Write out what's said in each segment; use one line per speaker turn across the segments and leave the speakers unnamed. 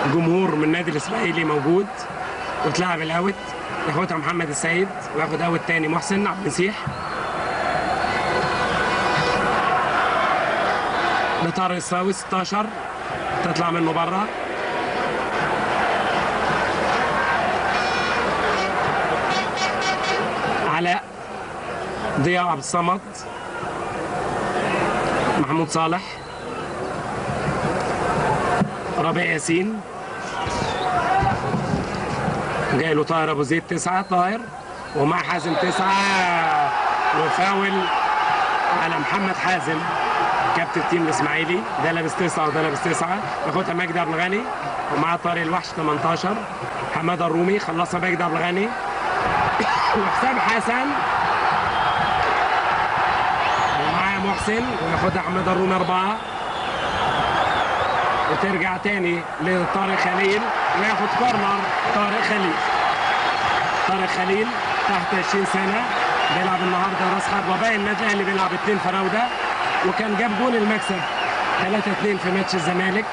جمهور من النادي الاسماعيلي موجود، وتلعب الاوت، ياخدها محمد السيد وياخد اوت تاني محسن عبد المسيح لطارق الصاوي 16 تطلع منه بره. علاء، ضياء عبد الصمد، محمود صالح، ربيع ياسين، جاي له طاهر ابو زيد 9 طاهر، ومع حازم 9 وفاول على محمد حازم كابتن التيم الاسماعيلي، ده لابس 9 وده لابس 9. ياخدها مجدي عبد الغني ومعاه طارق الوحش 18. حماده الرومي خلصها مجدي عبد الغني وحسام حسن ومعاه محسن وياخدها حماده الرومي 4. وترجع تاني لطارق خليل وياخد كورنر. طارق خليل تحت 20 سنه بيلعب النهارده راس حربه، باقي النادي الاهلي بيلعب 2 فراوده، وكان جاب جول المكسب 3-2 في ماتش الزمالك،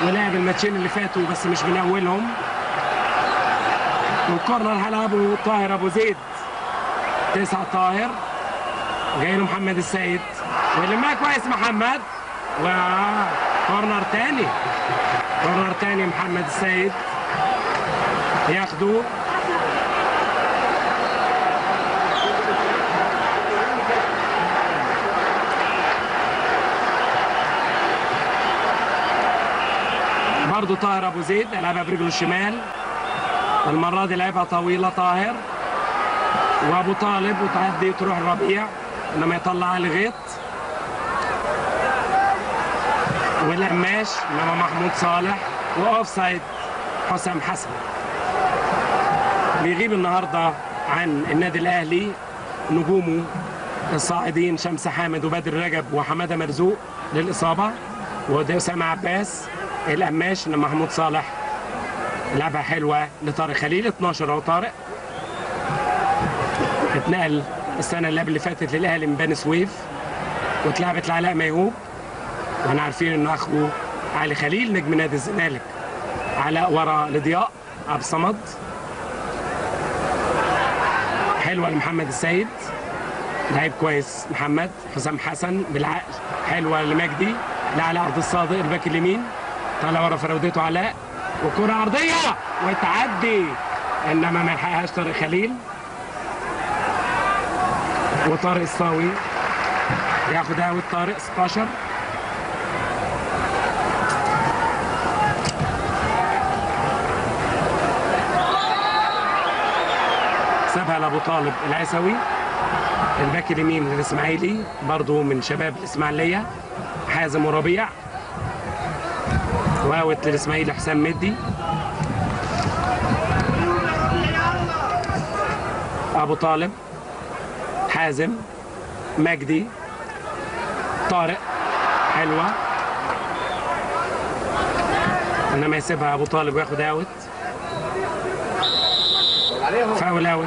ولعب الماتشين اللي فاتوا بس مش من اولهم. والكورنر هلعبه طاهر ابو زيد 9 طاهر، جاي له محمد السيد ولمها كويس محمد، وكورنر تاني محمد السيد ياخده. برضه طاهر ابو زيد لعبها برجله الشمال، المره دي لعبها طويله طاهر وابو طالب وتعدي تروح ربيع، انما يطلعها لغيط والقماش، انما محمود صالح واوف سايد حسام حسن. بيغيب النهارده عن النادي الاهلي نجومه الصاعدين شمس حامد وبدر رجب وحماده مرزوق للاصابه، وده اسامه عباس القماش، انما محمود صالح لعبها حلوه لطارق خليل 12 اهو. طارق اتنقل السنه اللي فاتت للاهلي من بني سويف، واتلعبت لعلاء ميهوب، واحنا عارفين انه اخوه علي خليل نجم نادي الزمالك. علاء ورا لضياء عبد الصمد، حلوه لمحمد السيد، لعيب كويس محمد. حسام حسن بالعقل، حلوه لمجدي لعلى عبد الصادق الباك اليمين، طالع ورا فراودته علاء، وكره عرضيه وتعدي، انما ما يلحقهاش طارق خليل. وطارق الصاوي ياخد اوت. طارق 16 سابها لابو طالب العيسوي الباك اليمين للاسماعيلي، برضه من شباب الاسماعيليه، حازم وربيع. واوت للاسماعيلي حسام مدي، ابو طالب، حازم، مجدي، طارق، حلوه، انما يسيبها ابو طالب وياخد اوت. فاول اوت،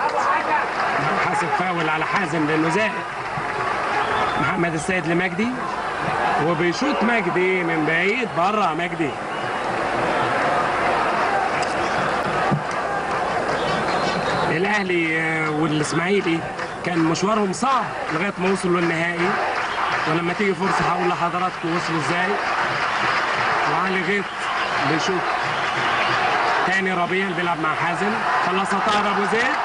حاسب فاول على حازم لانه زائد. محمد السيد لمجدي، وبيشوط مجدي من بعيد بره. مجدي الاهلي والاسماعيلي كان مشوارهم صعب لغايه ما وصلوا للنهائي، ولما تيجي فرصه هقول لحضراتكم وصلوا ازاي. وعلي غيط بيشوط تاني. ربيع بيلعب مع حازم، خلصها طاهر ابو زيد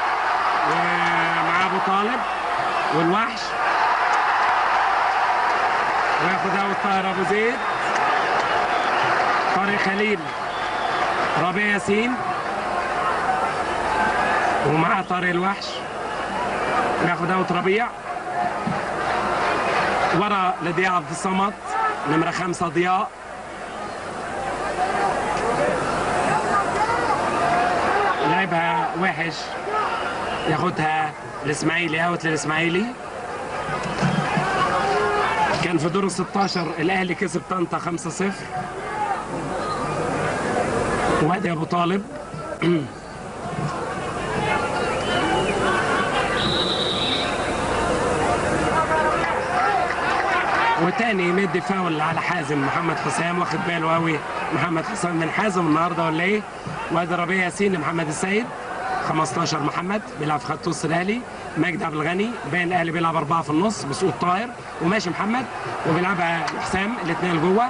ومع ابو طالب والوحش، وياخد اوت طاهر ابو زيد. طارق خليل، ربيع ياسين، ومعاه طارق الوحش، بياخد اوت ربيع. ورا لضياء عبد الصمد نمره 5 ضياء، لعبها وحش، ياخدها الاسماعيلي. اوت للاسماعيلي. كان في دور ال 16 الاهلي كسب طنطا 5-0. وادي ابو طالب وتاني مدي فاول على حازم محمد حسام، واخد باله قوي محمد حسام من حازم النهارده ولا ايه؟ وادي ربيع ياسين لمحمد السيد 15 محمد بيلعب في خط وسط الاهلي. مجدي عبد الغني باين الاهلي بيلعب 4 في النص بسقوط طاهر وماشي محمد وبيلعبها حسام الاثنين لجوه،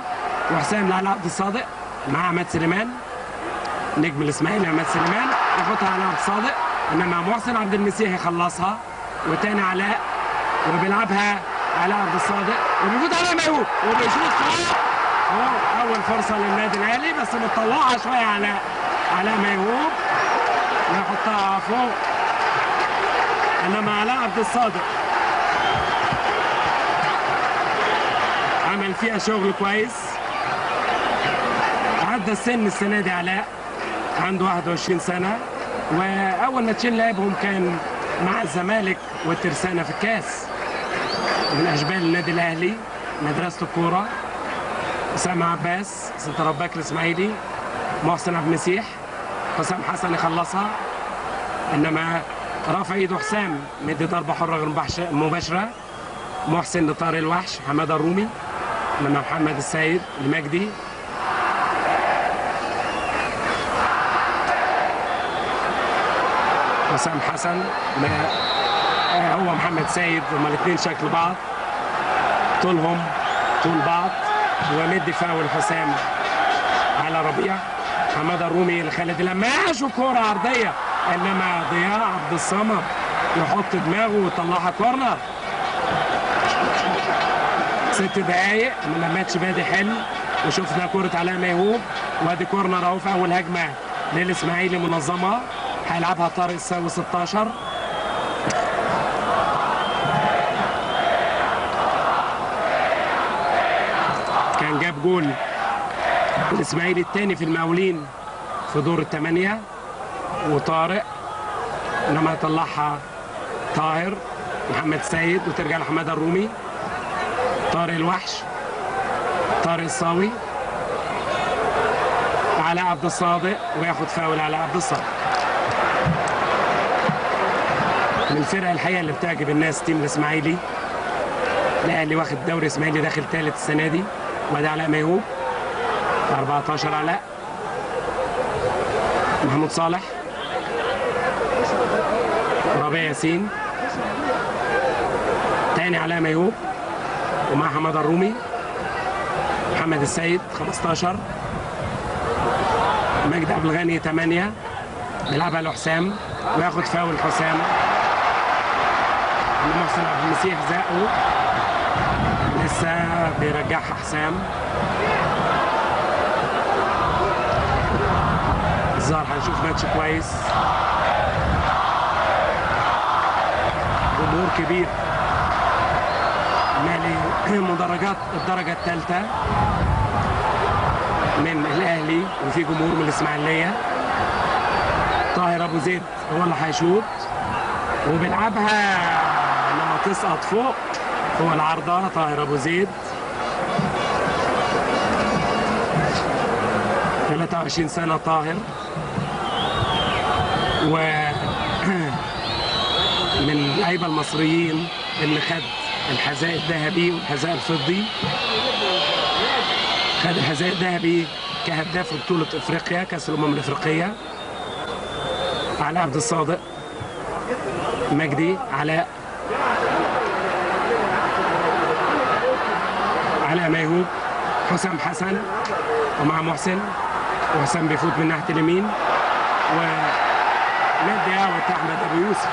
وحسام لعلى عبد الصادق مع عماد سليمان نجم الاسماعيلي. عماد سليمان ياخدها على عبد الصادق، انما محسن عبد المسيح يخلصها، وتاني علاء وبيلعبها على عبد الصادق وبيفوت على ميهوب وبيشوط فوق. اول فرصه للنادي الاهلي بس متطوعه شويه على ميهوب يحطها فوق، انما علاء عبد الصادق عمل فيها شغل كويس. عدى السنه دي علاء عنده 21 سنه، واول ماتشين لعبهم كان مع الزمالك والترسانه في الكاس. من اشبال النادي الاهلي مدرسه الكوره اسامه عباس سنتر باك الاسماعيلي، محسن عبد المسيح، حسام حسن يخلصها، انما رافع ايده حسام مدي ضربه حره غير مباشره. محسن لطارق الوحش، حماده الرومي، انما محمد السيد لمجدي، حسام حسن هو محمد سيد، هما الاثنين شكل بعض طولهم طول بعض، ومدي فاول حسام على ربيع. حماده الرومي لخالد لماش وكوره عرضيه، انما ضياء عبد الصمد يحط دماغه ويطلعها كورنر. 6 دقايق من الماتش بادي حلو، وشفنا كوره علاء ميهوب، وادي كورنر اهو في اول هجمه للاسماعيلي منظمه هيلعبها طارق الساوي 16. كان جاب جول الاسماعيلي الثاني في المقاولين في دور الثمانيه وطارق، انما يطلعها طاهر محمد سيد وترجع لحماده الرومي. طارق الوحش، طارق الصاوي، علاء عبد الصادق وياخد فاول على عبد الصادق. من الفرق الحقيقه اللي بتعجب الناس تيم الاسماعيلي. الاهلي واخد دوري اسماعيلي داخل ثالث السنه دي، وادي علاء ميهوب 14 علاء، محمود صالح، ربيع ياسين، تاني علاء ميهوب ومع حماده الرومي، محمد السيد 15، مجدي عبد الغني 8 بيلعبها لحسام وياخد فاول حسام. محسن عبد المسيح زقه لسه بيرجعها حسام. الظاهر هنشوف ماتش كويس، جمهور كبير مالي مدرجات الدرجه الثالثه من الاهلي، وفي جمهور من الاسماعيليه. طاهر ابو زيد هو اللي هيشوط وبيلعبها لما تسقط فوق العارضه. طاهر ابو زيد 23 سنه طاهر، و من اللعيبه المصريين اللي خد الحذاء الذهبي والحذاء الفضي. خد الحذاء الذهبي كهداف في بطوله افريقيا كاس الامم الافريقيه. علاء عبد الصادق، مجدي، علاء ميهوب، حسام حسن ومع محسن، وحسام بيفوت من ناحيه اليمين، ومدي اوت احمد ابو يوسف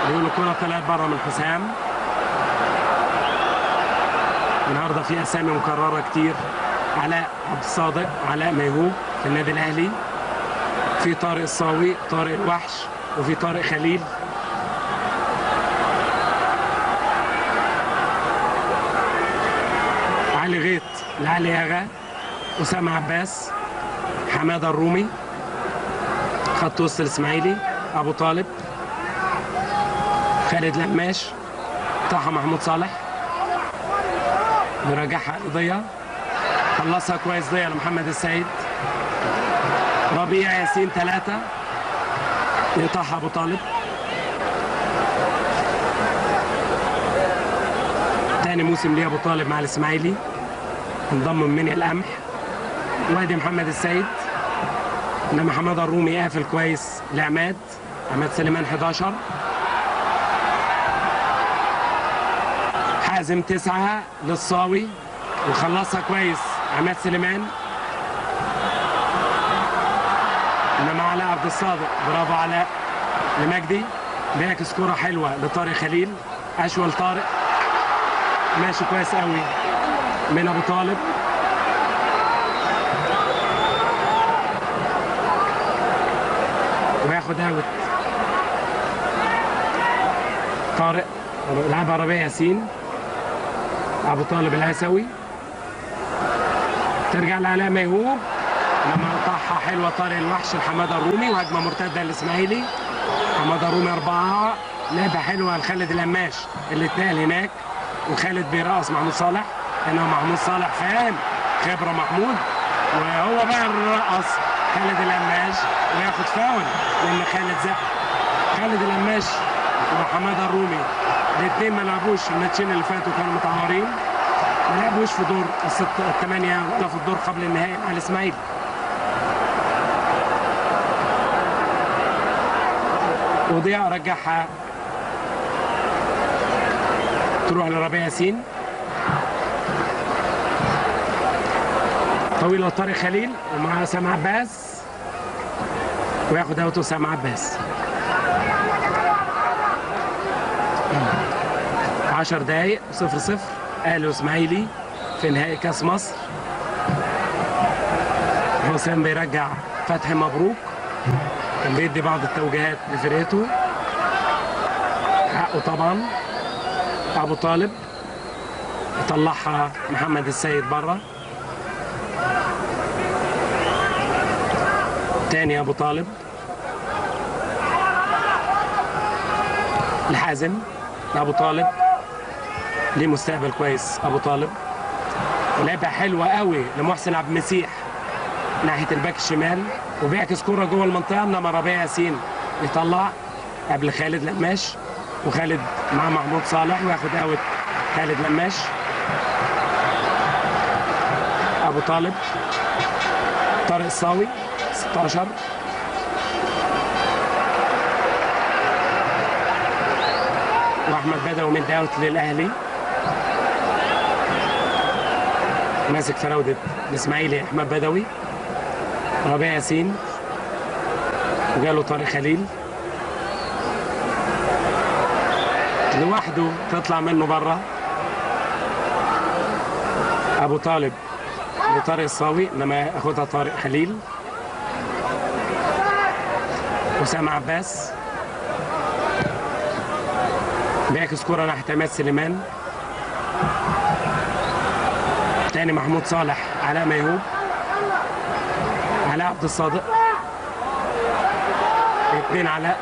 بيقولوا الكره طلعت بره من حسام. النهارده في اسامي مكرره كتير، علاء عبد الصادق، علاء ميهوب في النادي الاهلي، في طارق الصاوي، طارق الوحش، وفي طارق خليل. علي غيط لعلي ياغا، اسامه عباس، حماده الرومي، خط وسط الاسماعيلي، ابو طالب، خالد لماش، طه محمود صالح، بيرجعها لضيا، خلصها كويس ضيا لمحمد السيد. ربيع ياسين 3 يقطعها ابو طالب، تاني تاني موسم ليه ابو طالب مع الاسماعيلي، انضم من منيا القمح. وادي محمد السيد، انما حماده الرومي قافل كويس لعماد سليمان 11. حازم 9 للصاوي وخلصها كويس عماد سليمان. انما علاء عبد الصادق، برافو علاء لمجدي، بيعكس كرة حلوة لطارق خليل. اشول طارق ماشي كويس قوي من ابو طالب. وياخد اوت طارق، يلعبها ربيع ياسين. ابو طالب العسوي ترجع لعلاء ميهوب، لما قطعها حلوه طارق الوحش لحماده الرومي، وهجمه مرتده للاسماعيلي. حماده الرومي 4، لعبه حلوه لخالد القماش اللي اتنقل هناك، وخالد بيرقص محمود صالح. انما محمود صالح فاهم خبره محمود، وهو بقى الرقص خالد القماش وياخد فاول لان خالد زق. خالد القماش وحماده الرومي الاثنين ما لعبوش الماتشين اللي فاتوا، كانوا متعورين، ما لعبوش في دور الثمانيه ولا في الدور قبل النهائي مع الاسماعيلي. وضياء رجعها تروح لربيع ياسين، طويله طارق خليل ومعاه اسامه عباس، وياخد اوت اسامه عباس. 10 دقايق 0-0 اهلي واسماعيلي في نهائي كاس مصر. حسام بيرجع فتحي مبروك، كان بيدي بعض التوجيهات لفرقته، حقه طبعا. ابو طالب يطلعها محمد السيد بره، تاني ابو طالب لحازم. ابو طالب ليه مستقبل كويس، ابو طالب لعبه حلوه قوي لمحسن عبد المسيح ناحيه الباك الشمال، وبيعكس كرة جوه المنطقه، انما ربيع ياسين يطلع قبل خالد لماش، وخالد مع محمود صالح وياخد اوت خالد لماش. ابو طالب طارق الصاوي 16، واحمد بدوي من اوت للاهلي، ماسك فراوده الاسماعيلي احمد بدوي. ربيع ياسين وجاله طارق خليل لوحده، تطلع منه بره. ابو طالب لطارق الصاوي، انما ياخدها طارق خليل. اسامه عباس بيعكس كرة ناحية عماد سليمان، تاني محمود صالح علاء ميهوب، علاء عبد الصادق، 2 علاء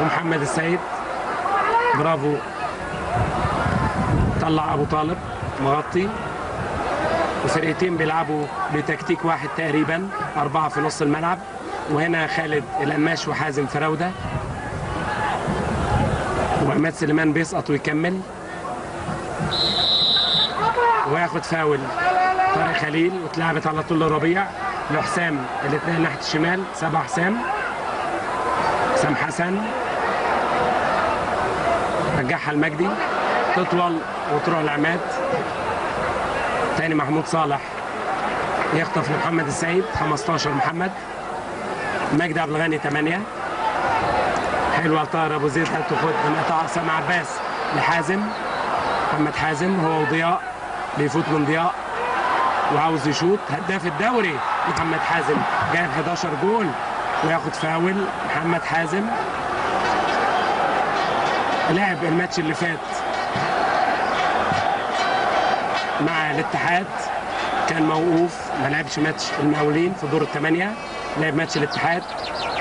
ومحمد السيد، برافو. طلع ابو طالب مغطي، وفرقتين بيلعبوا بتكتيك واحد تقريبا، 4 في نص الملعب، وهنا خالد القماش وحازم فراوده، وعماد سليمان بيسقط ويكمل وياخد فاول طارق خليل، واتلعبت على طول لربيع لحسام، الاثنين ناحيه الشمال. 7 حسام حسن رجعها لمجدي، تطول وتروح لعماد، تاني محمود صالح يخطف لمحمد السيد. 15 محمد، مجدي عبد الغني 8. حلوه طاهر ابو زيد، هتاخد من قطع اسامه عباس لحازم، محمد حازم هو وضياء، بيفوت من ضياء وعاوز يشوط. هداف الدوري محمد حازم جايب 11 جول وياخد فاول. محمد حازم لعب الماتش اللي فات مع الاتحاد، كان موقوف، ما لعبش ماتش المقاولين في دور ال8، لعب ماتش الاتحاد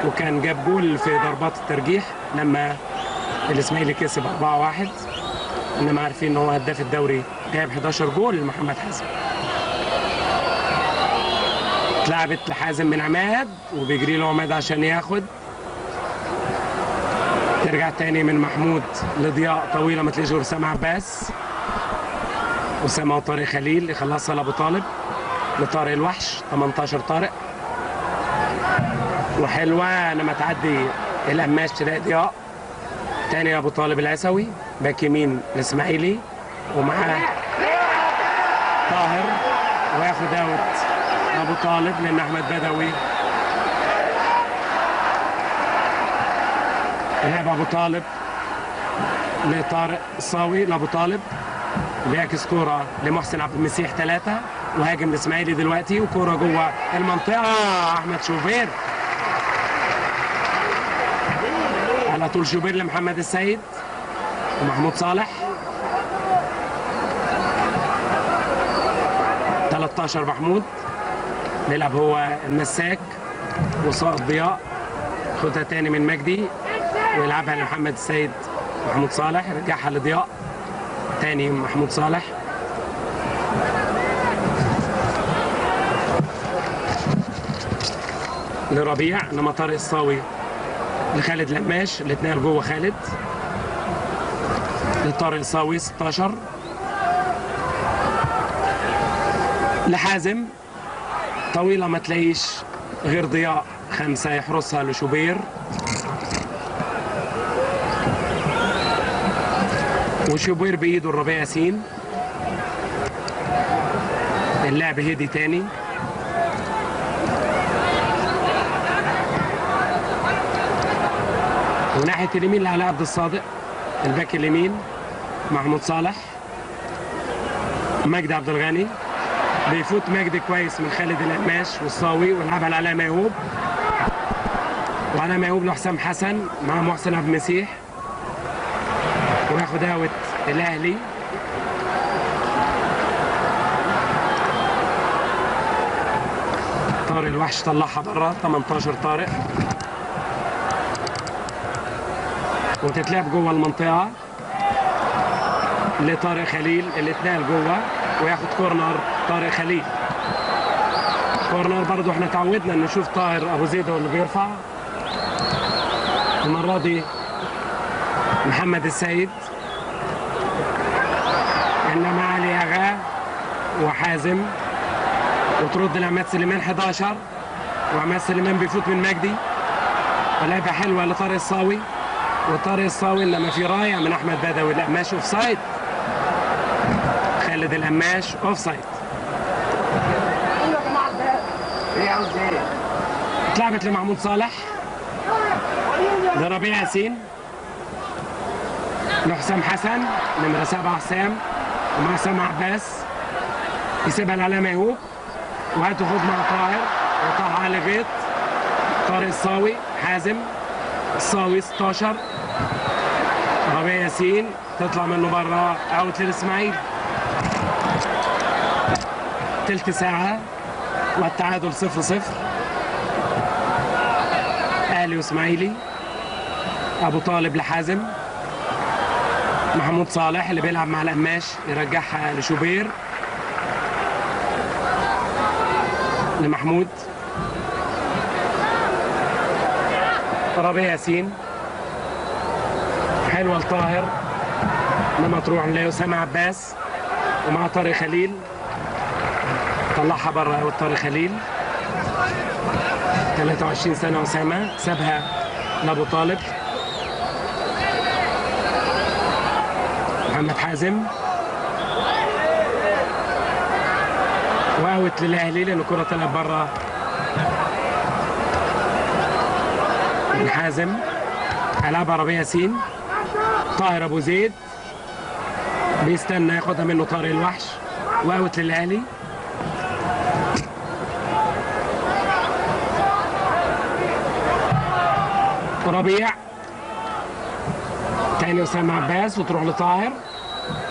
وكان جاب جول في ضربات الترجيح لما الاسماعيلي كسب 4-1. انما عارفين ان هو هداف الدوري، جايب 11 جول لمحمد حازم. اتلعبت لحازم من عماد، وبيجري له عماد عشان ياخد، ترجع تاني من محمود لضياء طويله ما تلاقيش غير اسامه عباس. اسامه وطارق خليل يخلصها لابو طالب لطارق الوحش. 18 طارق وحلوه لما تعدي القماش تلاقي ضياء. تاني ابو طالب العسوي باك يمين الاسماعيلي ومعاه طاهر وياخد اوت ابو طالب لان احمد بدوي لعب ابو طالب لطارق الصاوي لابو طالب بيعكس كوره لمحسن عبد المسيح 3 وهاجم الاسماعيلي دلوقتي وكوره جوه المنطقه. احمد شوبير على طول شوبير لمحمد السيد ومحمود صالح. 13 محمود بيلعب هو المساك وصاد ضياء. خدها تاني من مجدي ويلعبها لمحمد السيد. محمود صالح يرجعها لضياء تاني. محمود صالح لربيع انما طارق الصاوي لخالد لماش اللي اتنقل جوه خالد لطارق الصاوي. 16 لحازم طويله ما تلاقيش غير ضياء. 5 يحرسها لشوبير وشوبير بايده الربيع ياسين. اللعب هدي تاني وناحيه اليمين لعلي عبد الصادق الباك اليمين. محمود صالح مجدي عبد الغني بيفوت مجدي كويس من خالد القماش والصاوي ويلعبها لعلاء ميهوب وعلاء ميهوب لحسام حسن مع محسن عبد المسيح وياخد اوت الاهلي. طارق الوحش طلعها بره. 18 طارق وتتلعب جوه المنطقه لطارق خليل اللي اتنقل جوه وياخد كورنر. طارق خليل كورنر برضه احنا تعودنا ان نشوف طاهر ابو زيد هو اللي بيرفع. المره دي محمد السيد انما علي اغا وحازم وترد لعماد سليمان. 11 وعماد سليمان بيفوت من مجدي ولعبه حلوه لطارق الصاوي وطارق الصاوي انما في رايه من احمد بدوي. القماش اوف سايد. خالد القماش اوف سايد. اتلعبت لمحمود صالح لربيع ياسين لحسام حسن نمره 7 حسام ومع حسام عباس يسيبها لعلاء ميهوب وهتاخد مع طاهر وطه على غيط. طارق الصاوي حازم الصاوي 16 ربيع ياسين تطلع منه بره اوت للاسماعيلي. تلت ساعه والتعادل 0-0 اهلي واسماعيلي. ابو طالب لحازم. محمود صالح اللي بيلعب مع القماش يرجعها لشوبير لمحمود. ربيع ياسين حلوه لطاهر لما تروح لأسامة عباس ومع طارق خليل. طلعها بره طارق خليل 23 سنه اسامه سابها لابو طالب. محمد حازم واوت للاهلي لان الكره طلعت بره من حازم. هيلعبها ربيع ياسين. طاهر ابو زيد بيستنى ياخدها منه طارق الوحش واوت للاهلي. ربيع تاني اسامه عباس وتروح لطاهر.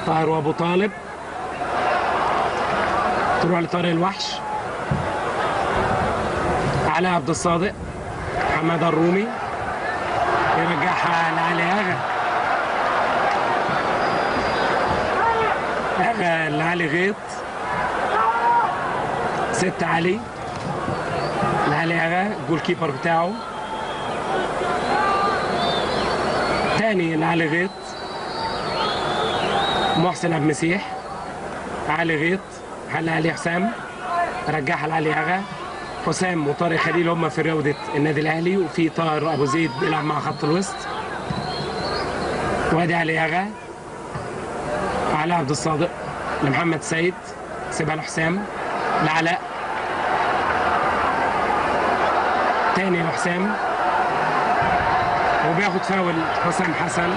طاهر وابو طالب تروح لطارق الوحش. علاء عبد الصادق حماده الرومي يرجعها لعلي اغا لعلي غيط. 6 علي لعلي اغا الجول كيبر بتاعه. تاني لعلي غيط، محسن عبد المسيح، علي غيط، حل علي حسام، رجعها لعلي اغا. حسام وطارق خليل هم في روضه النادي الاهلي، وفي طاهر ابو زيد بيلعب مع خط الوسط. وادي علي اغا، علاء عبد الصادق لمحمد سيد، سيبها لحسام، لعلاء تاني لحسام، وبياخد فاول حسام حسن.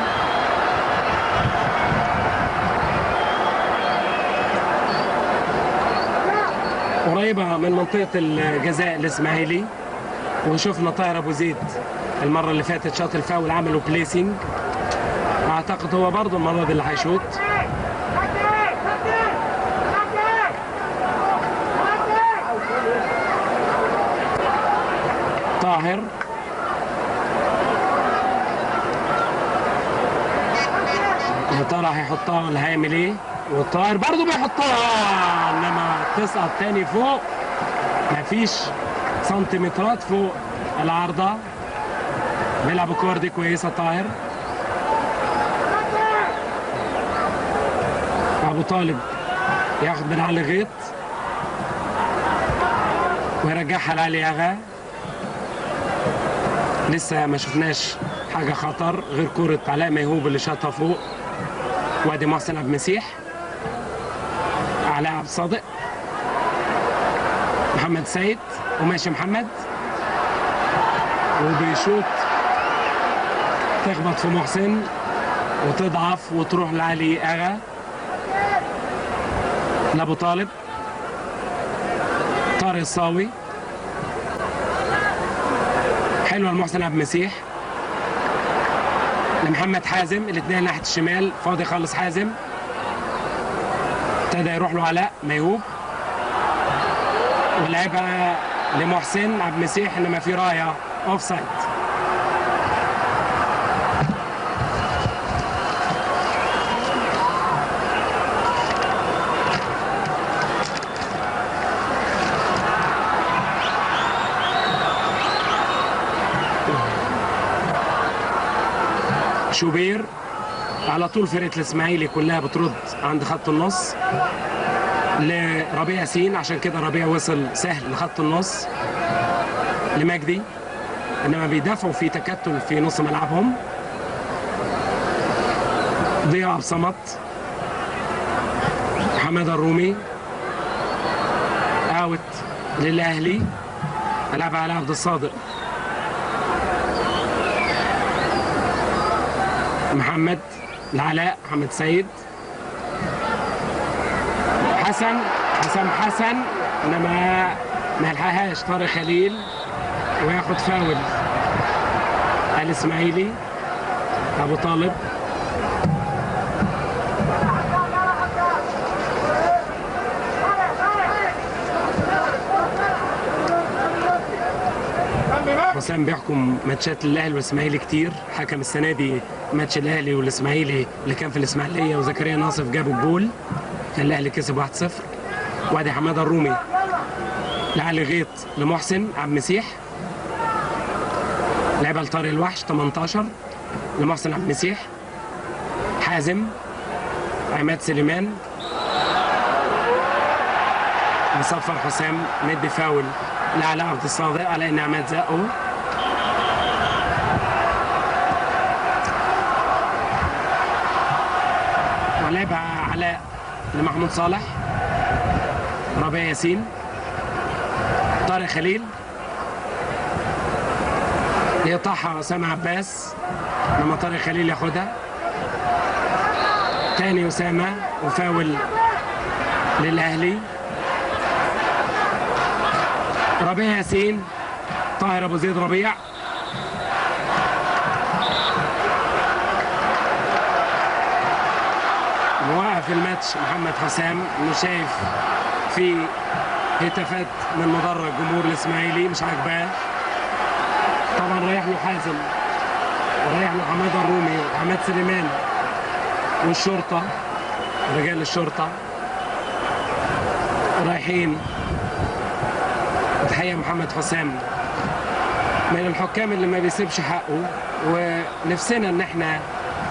قريبة من منطقة الجزاء الإسماعيلي، وشفنا طاهر أبو زيد المرة اللي فاتت شاط الفاول، عملوا بليسنج. أعتقد هو برضه المرة دي اللي هيشوط. طاهر يا ترى هيحطها ولا هيعمل ايه؟ والطاهر برضه بيحطها، انما تسقط تاني فوق، مفيش سنتيمترات فوق العارضة. بيلعب الكور دي كويسة طاهر. أبو طالب ياخد من علي غيط ويرجعها لعلي اغا. لسه ما شفناش حاجة خطر غير كورة علاء ميهوب اللي شاطها فوق. وادي محسن عبد المسيح، علاء عبد الصادق، محمد سيد، وماشي محمد وبيشوط، تخبط في محسن وتضعف وتروح لعلي اغا، لابو طالب، طارق الصاوي، حلوه لمحسن عبد المسيح، لمحمد حازم، الاثنين ناحيه الشمال، فاضي خالص حازم، ابتدى يروح له علاء ميهوب ولعبها لمحسن عبد المسيح، انما في رايه اوف سايد. شوبير على طول، فرقه الاسماعيلي كلها بترد عند خط النص لربيع ياسين، عشان كده ربيع وصل سهل لخط النص لمجدي، انما بيدافعوا في تكتل في نص ملعبهم. ضياء عبد الصمد، حماده الرومي، اوت للاهلي، لعبها على عبد الصادق، محمد لعلاء، محمد سيد، حسن، حسن، انما ما يلحقهاش طارق خليل وياخد فاول الاسماعيلي. ابو طالب حسام بيحكم ماتشات الاهلي والاسماعيلي كتير، حكم السنه دي ماتش الاهلي والاسماعيلي اللي كان في الاسماعيليه وزكريا ناصف جابوا الجول، كان الاهلي كسب 1-0. وادي حماده الرومي لعلي غيط لمحسن عبد المسيح، لعبها لطارق الوحش 18 لمحسن عبد المسيح، حازم، عماد سليمان، مصفر حسام، مدي فاول لعلاء عبد الصادق على ان عماد زقه. ولعبها علاء لمحمود صالح، ربيع ياسين، طارق خليل، يقطعها اسامه عباس، لما طارق خليل ياخدها تاني اسامه، وفاول للاهلي. ربيع ياسين، طاهر ابو زيد ربيع، موقف الماتش محمد حسام، انه شايف في هتافات من مدرج جمهور الاسماعيلي مش عاجباه. طبعا رايح له حازم ورايح له حماده الرومي وحماد سليمان والشرطه، رجال الشرطه رايحين. تحية محمد حسام من الحكام اللي ما بيسيبش حقه، ونفسنا ان احنا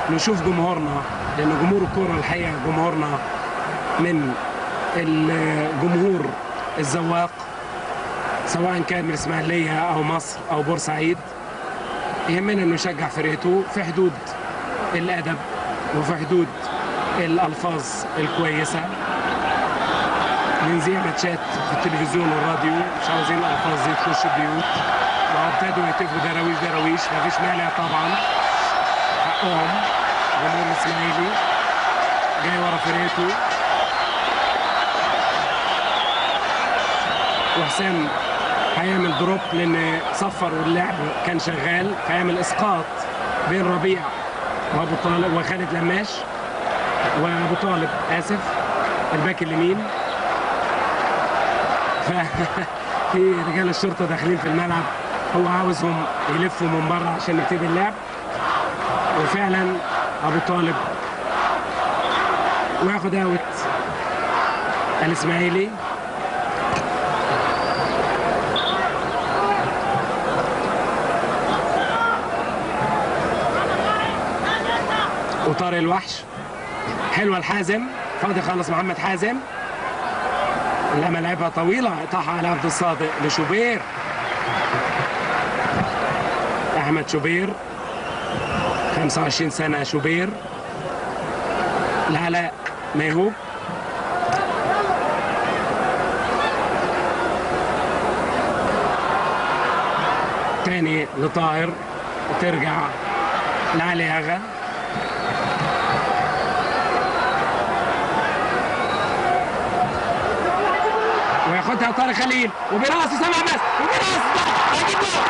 نشوف جمهورنا، لان جمهور الكوره الحقيقه جمهورنا من الجمهور الذواق، سواء كان من الاسماعيليه او مصر او بورسعيد. يهمنا انه يشجع فرقته في حدود الادب وفي حدود الالفاظ الكويسه. بنذيع ماتشات في التلفزيون والراديو، مش عاوزين الالفاظ دي تخش البيوت. وابتدوا يتفقوا دراويش دراويش، مفيش مانع طبعا، حقهم. جمهور الاسماعيلي جاي ورا فرقته، وحسام هيعمل دروب لان صفر واللعب كان شغال، فيعمل اسقاط بين ربيع وابو طالب وخالد لماش وابو طالب اسف الباك اليمين. في رجال الشرطه داخلين في الملعب، هو عاوزهم يلفوا من بره عشان يبتدي اللعب. وفعلا ابو طالب وياخد اوت الاسماعيلي. وطارق الوحش حلوه الحازم، فاضي خالص محمد حازم، لما لعبها طويله قطعها على عبد الصادق لشوبير. احمد شوبير 25 سنه شوبير. لعلاء ميهوب، تاني لطاهر، وترجع لعلي اغا. وياخدها طارق خليل وبراسه سبع بس وبراسه هيجيب جول.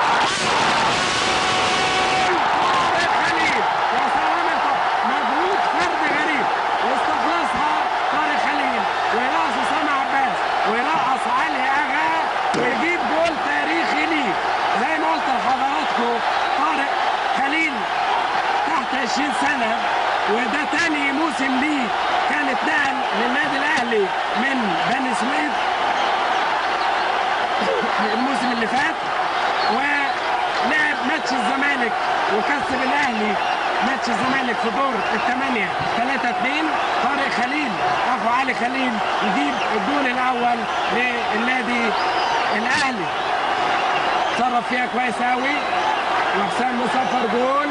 طارق خليل يا سلام، مجهود فردي غريب واستخلصها طارق خليل، ويرقص سامع عباس ويرقص علي اغا ويجيب جول تاريخي ليه. زي ما قلت لحضراتكم طارق خليل تحت 20 سنه، وده تاني موسم ليه، كان اتنقل للنادي الاهلي من بني سويف الموسم اللي فات، ولعب ماتش الزمالك وكسب الاهلي ماتش الزمالك في دور الثمانيه 3-2. طارق خليل اخو علي خليل يجيب الجول الاول للنادي الاهلي، تصرف فيها كويس قوي، وحسام مصفر جول.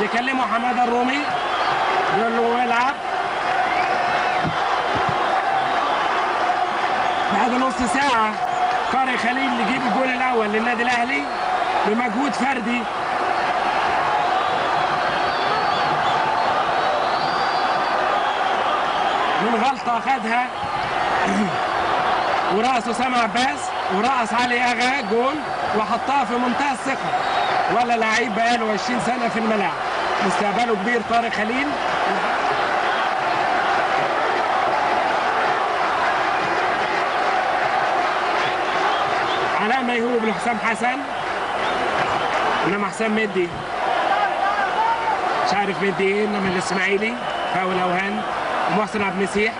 بيكلموا حماده الرومي بيقول له العب. بعد نص ساعة طارق خليل يجيب الجول الأول للنادي الأهلي بمجهود فردي. من غلطة خدها ورقص أسامة عباس ورقص علي أغا جول، وحطها في منتهى الثقة. ولا لعيب بقاله 20 سنة في الملاعب، مستقبله كبير طارق خليل. علاء ميهوب لحسام حسن، انما حسام مدي مش عارف مدي ايه، انما الاسماعيلي فاول اوهان. ومحسن عبد المسيح،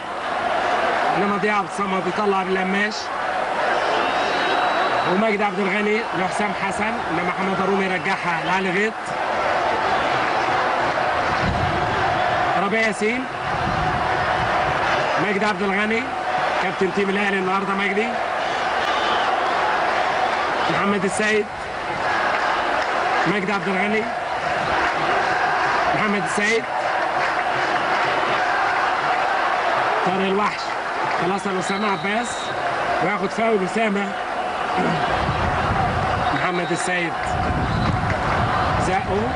انما ضياء عبد الصمد بيطلع باللماش. ومجدي عبد الغني لحسام حسن، انما حماد الرومي يرجعها لعلي غيط. ربيع ياسين، مجدي عبد الغني كابتن تيم الاهلي النهارده مجدي. محمد السيد، مجدي عبد الغني، محمد السيد، طارق الوحش خلاص لأسامة عباس وياخد فاول أسامة. محمد السيد زقه،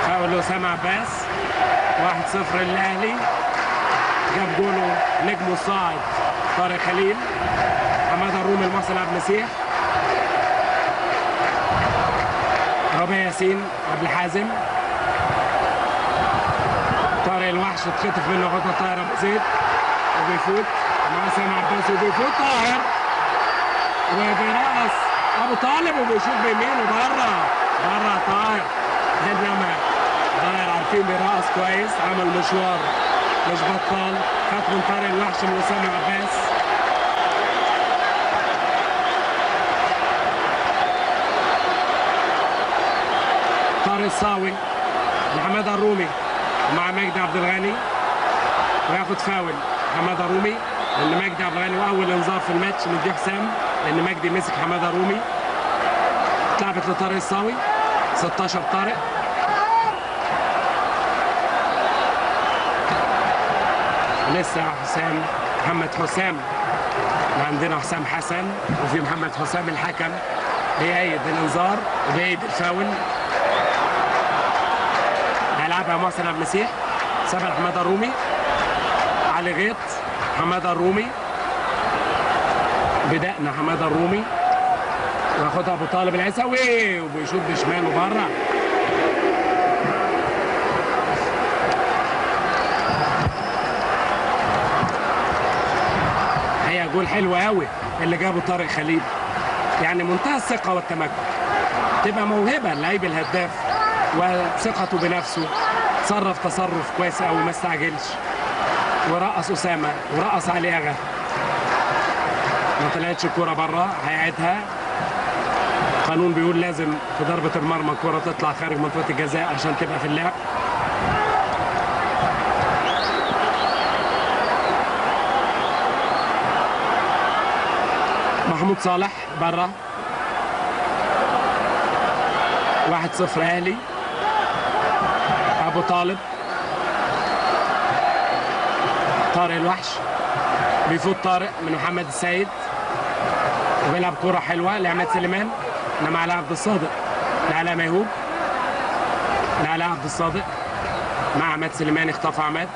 فاول لأسامة عباس. 1-0 للأهلي. جاب جوله نجمه الصاعد طارق خليل. حماده الرومي المحسن عبد المسيح. ربيع ياسين عبد الحازم. طارق الوحش اتخطف منه خطه طاهر ابو زيد وبيفوت مع سامع عباس وبيفوت طاهر وبيرقص ابو طالب وبيشوط بيمينه بره طاهر. انما طاهر عارفين بيرقص كويس، عمل مشوار مش بطال. خد من طارق الوحش من اسامه عباس. طارق الصاوي لحماده الرومي مع مجدي عبد الغني، وياخد فاول حماده الرومي لان مجدي عبد الغني واول انذار في الماتش مديه حسام لان مجدي مسك حماده الرومي. اتلعبت لطارق الصاوي 16 طارق. لسه حسام محمد حسام، عندنا حسام حسن وفي محمد حسام الحكم بيأيد الانذار وبيأيد الفاول. هيلعبها محسن عبد المسيح، سابها حماده الرومي، علي غيط، حماده الرومي، بدأنا حماده الرومي وياخدها ابو طالب العيساوي وبيشوط بشماله بره. هي جول حلو قوي اللي جابه طارق خليل، يعني منتهى الثقه والتمكن، تبقى موهبه اللعيب الهداف وثقته بنفسه. تصرف كويس قوي، ما استعجلش ورقص اسامه ورقص علي اغا. ما طلعتش الكوره بره، هيعيدها. القانون بيقول لازم في ضربه المرمى الكوره تطلع خارج منطقه الجزاء عشان تبقى في اللعب. محمود صالح بره. 1-0 اهلي. ابو طالب، طارق الوحش بيفوت طارق من محمد السيد وبيلعب كوره حلوه لعماد سليمان، انما على عبد الصادق لعلاء ميهوب. لعلاء عبد الصادق مع عماد سليمان، اختفى عماد.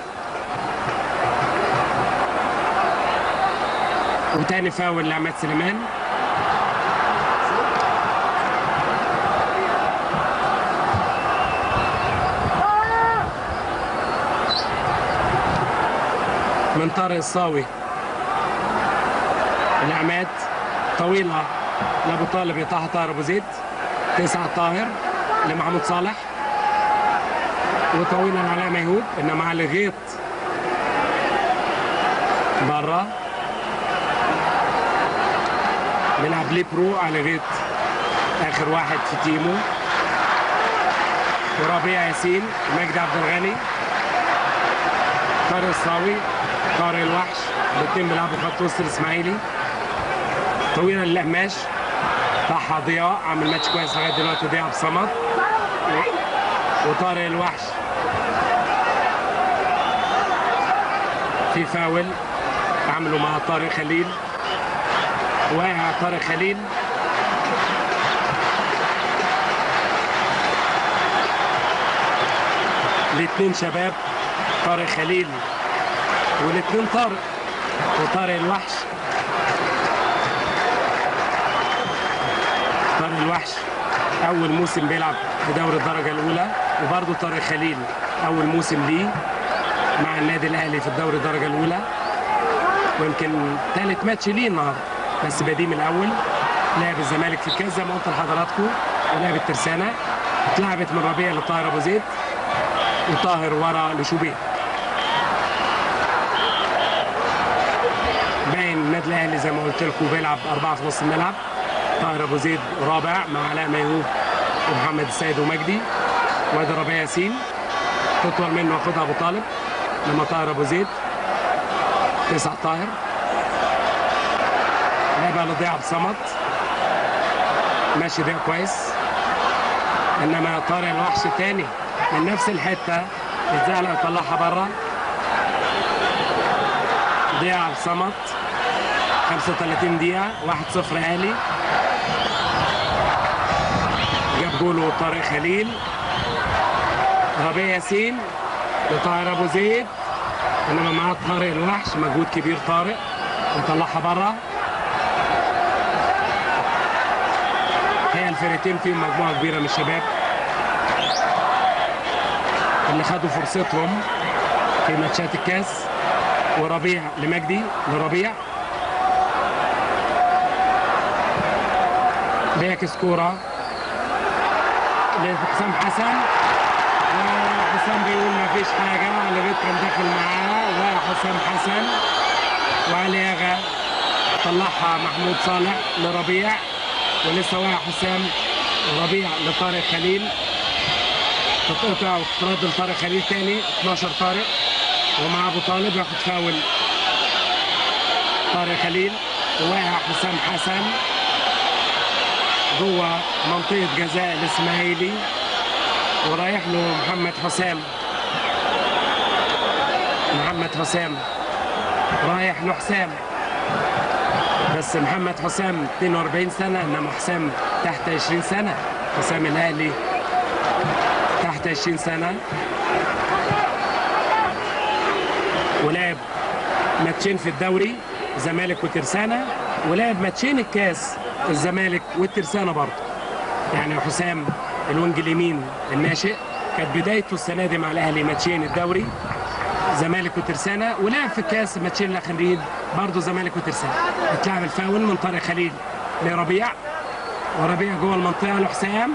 وتاني فاول لعماد سليمان. من طارق الصاوي لعماد، طويلة لأبو طالب يقطعها طاهر أبو زيد. 9 طاهر لمحمود صالح، وطويلة لعلاء ميهوب، إنما علي غيط برا. بيلعب ليبرو علي غيط، آخر واحد في تيمو. وربيع ياسين، مجدي عبد الغني، طارق الصاوي، طارق الوحش، الاثنين بيلعبوا خط وسط الاسماعيلي. طويله للقماش، طاحها ضياء، عامل ماتش كويس لغايه دلوقتي ضياء بصمد. وطارق الوحش في فاول عملوا مع طارق خليل، واقع طارق خليل. الاثنين شباب، طارق خليل والاثنين طارق وطارق الوحش. طارق الوحش اول موسم بيلعب في دوري الدرجه الاولى، وبرضه طارق خليل اول موسم ليه مع النادي الاهلي في الدوري الدرجه الاولى، ويمكن ثالث ماتش ليه النهارده، بس بديم الاول. لعب الزمالك في الكاس زي ما قلت لحضراتكم، ولعب الترسانه. اتلعبت من ربيع لطاهر ابو زيد، وطاهر ورا لشوبير. باين النادي الاهلي زي ما قلت لكم بيلعب 4 في نص الملعب. طاهر ابو زيد رابع مع علاء ميهوب ومحمد السيد ومجدي. وادي ربيع ياسين، تطول منه ياخدها ابو طالب، لما طاهر ابو زيد. 9 طاهر، لعبها لضياء عبد الصمد، ماشي ضياء كويس، انما طارق الوحش تاني من نفس الحته الزعلة يطلعها بره. ضياء عبد الصمد، 35 دقيقة، 1-0 اهلي. جاب جوله طارق خليل. ربيع ياسين لطاهر ابو زيد، انما معاه طارق الوحش، مجهود كبير طارق، وطلعها بره. هي الفرقتين فيهم مجموعة كبيرة من الشباب اللي خدوا فرصتهم في ماتشات الكاس. وربيع لمجدي لربيع، بيعكس كورة لحسام حسن، وحسام بيقول مفيش حاجة، علي غيط كان داخل معاه، وحسام حسن وعلي اغا طلعها محمود صالح لربيع، ولسه واقع حسام. ربيع لطارق خليل، تتقطع وتترد لطارق خليل تاني. 12 طارق ومع ابو طالب ياخد فاول طارق خليل. وواقع حسام حسن جوه منطقه جزاء الاسماعيلي ورايح له محمد حسام. محمد حسام رايح له حسام، بس محمد حسام 42 سنه انما حسام تحت 20 سنه. حسام الاهلي تحت 20 سنه ولعب ماتشين في الدوري الزمالك وترسانة، ولعب ماتشين الكاس الزمالك والترسانة برضه. يعني حسام الوينج اليمين الناشئ كانت بدايته السنه دي مع الاهلي ماتشين الدوري زمالك وترسانة، ولعب في الكاس الماتشين الاخرين برضه زمالك وترسانة. اتلعب الفاول من طارق خليل لربيع، وربيع جوه المنطقه لحسام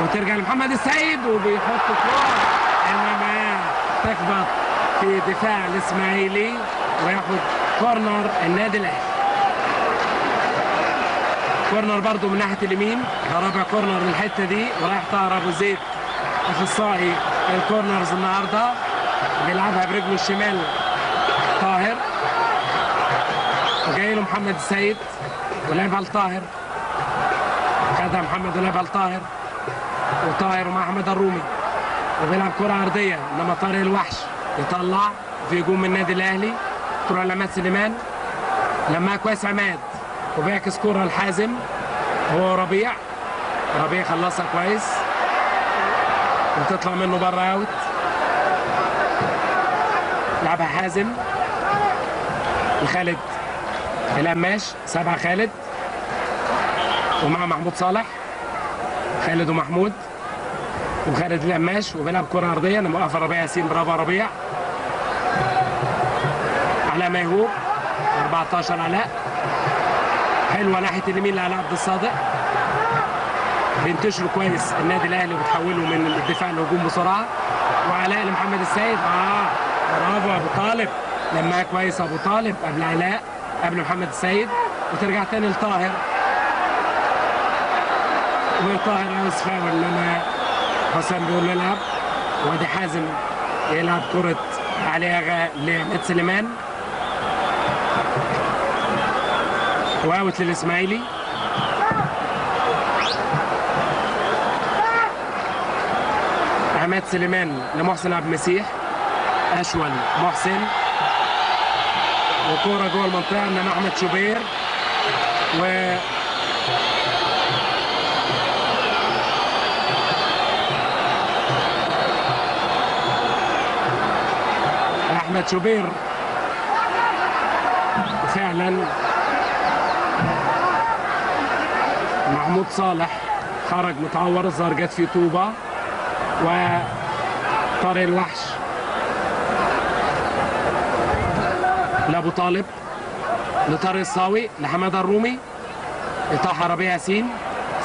وترجع لمحمد السيد وبيحط كوره انما تخبط في دفاع الاسماعيلي وياخد كورنر النادي الاهلي. كورنر برضه من ناحيه اليمين، ده رابع كورنر للحته دي، ورايح طاهر ابو زيد اخصائي الكورنرز النهارده بيلعبها برجله الشمال طاهر، وجاي له محمد السيد ولعبها لطاهر، خدها محمد ولعبها لطاهر، وطاهر ومع احمد الرومي وبيلعب كره عرضيه انما طارق الوحش يطلع في هجوم من النادي الاهلي. كره لعماد سليمان لمها كويس عماد وبيعكس كره لحازم هو ربيع. ربيع خلصها كويس وتطلع منه بره اوت. لعبها حازم لخالد القماش، 7 خالد ومع محمود صالح. خالد ومحمود وخالد القماش وبيلعب كره عرضيه انا موقف ربيع ياسين. برافو ربيع. علاء ميهوب 14 علاء، حلوه ناحيه اليمين لعلاء عبد الصادق، بينتشروا كويس النادي الاهلي وبتحوله من الدفاع للهجوم بسرعه. وعلاء لمحمد السيد، برافو ابو طالب، لما كويس ابو طالب قبل علاء قبل محمد السيد، وترجع تاني لطاهر وطاهر عاوز فاول لما حسام بيقول له العب. وادي حازم يلعب كره عليها لعماد سليمان واوت للاسماعيلي. عماد سليمان لمحسن عبد المسيح، اشول محسن وكوره جوه المنطقه انما احمد شوبير احمد شوبير فعلا. محمود صالح خرج متعور، الظاهر جت فيه طوبه. وطارق الوحش لابو طالب لطارق الصاوي لحماده الرومي لطه ربيع ياسين.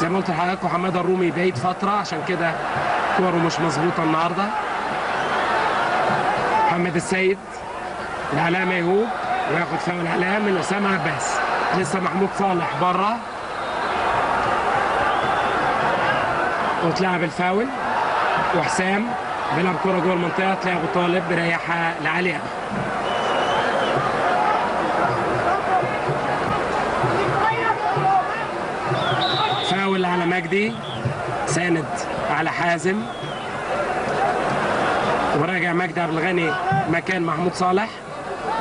زي ما قلت لحضراتكم حماده الرومي بعيد فتره عشان كده كوره مش مظبوطه النهارده. محمد السيد لعلاء ميهوب وياخد فاول علاء من اسامه عباس. لسه محمود صالح بره وتلعب الفاول، وحسام بيلعب كرة جوه المنطقة تلاقي ابو طالب بيريحها لعلي. فاول على مجدي، ساند على حازم، وراجع مجدي عبد الغني مكان محمود صالح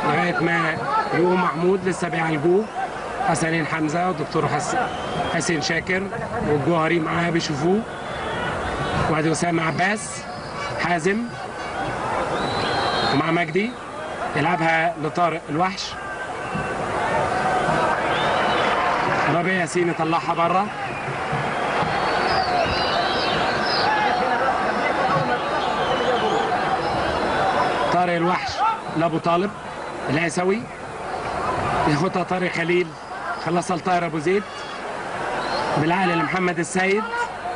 لغايه ما يقوم محمود. لسه بيعالجوه حسنين حمزه والدكتور حسين شاكر والجوهري معاه بيشوفوه. وادي اسامه عباس، حازم ومع مجدي يلعبها لطارق الوحش. ربيع ياسين يطلعها بره. طارق الوحش لابو طالب العيسوي ياخدها طارق خليل، خلصها لطاهر ابو زيد بالعقل لمحمد السيد.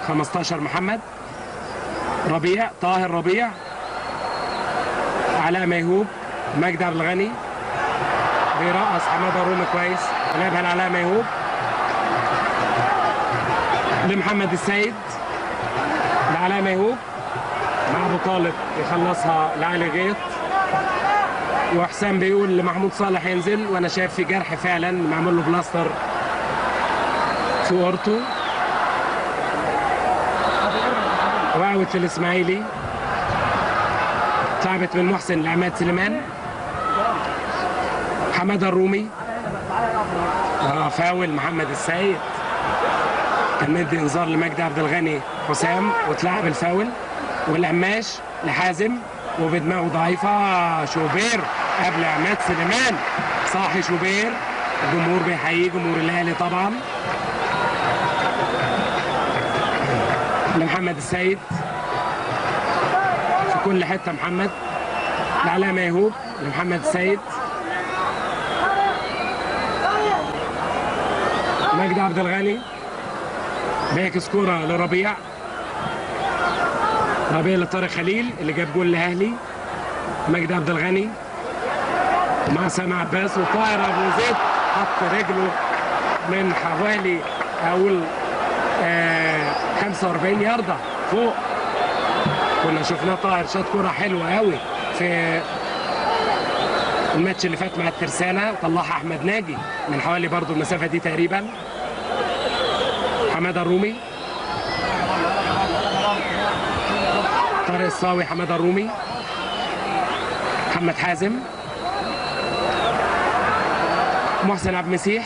15 محمد ربيع، طاهر ربيع، علاء ميهوب، مجدي عبد الغني بيرقص حماده رومي كويس، لعبها لعلاء ميهوب لمحمد السيد لعلاء ميهوب مع ابو طالب يخلصها لعلي غيط، وحسام بيقول لمحمود صالح ينزل، وانا شايف في جرح فعلا معمول له بلاستر في اورته. واوت للاسماعيلي، اتلعبت من محسن لعماد سليمان. حماده الرومي فاول محمد السيد، كان مدي انذار لمجدي عبد الغني حسام واتلعب الفاول. والقماش لحازم وبدماغه ضعيفه شوبير قبل عماد سليمان. صاحي شوبير، الجمهور بيحييه، جمهور الاهلي طبعا. لمحمد السيد في كل حته، محمد لعلاء ميهوب لمحمد السيد. مجدي عبد الغني بيعكس كوره لربيع، ربيع لطارق خليل اللي جاب جول الاهلي. مجدي عبد الغني مع سامع عباس، وطاهر ابو زيد حط رجله من حوالي اقول 45 ياردة فوق. كنا شفناه طاهر شاط كوره حلوه قوي في الماتش اللي فات مع الترسانه، وطلعها احمد ناجي من حوالي برضو المسافه دي تقريبا. حماده الرومي، طارق الصاوي، حماده الرومي، محمد حازم، محسن عبد المسيح،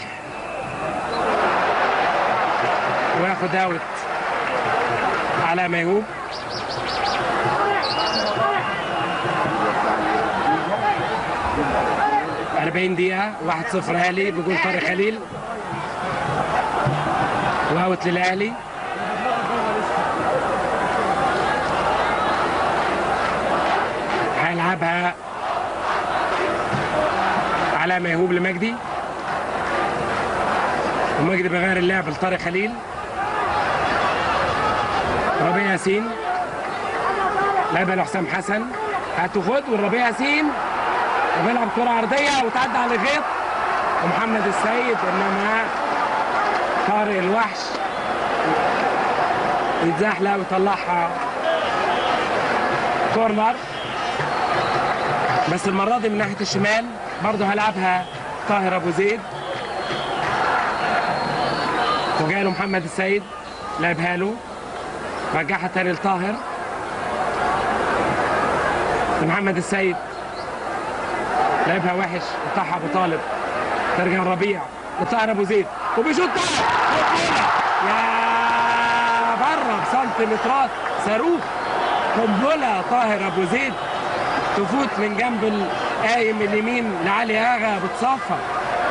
وياخد اوت علاء ميهوب. على 40 دقيقة 1-0 اهلي بجول طارق خليل، واوت للاهلي. هيلعبها علاء ميهوب لمجدي، ومجدي بيغير اللعب لطارق خليل. ربيع ياسين لعبها لحسام حسن، هتاخد والربيع ياسين وبيلعب كرة عرضية وتعدي على الغيط ومحمد السيد، انما طارق الوحش يتزحلق ويطلعها كورنر. بس المرة دي من ناحية الشمال برضه هيلعبها طاهر ابو زيد، وجاي له محمد السيد لعبها له، رجعها تاني لطاهر لمحمد السيد، لعبها وحش وطاح ابو طالب، ترجع ربيع لطاهر ابو زيد وبيشوط طاهر يا بره بسنتيمترات، صاروخ قنبله. طاهر ابو زيد تفوت من جنب القايم اليمين لعلي اغا، بتصفى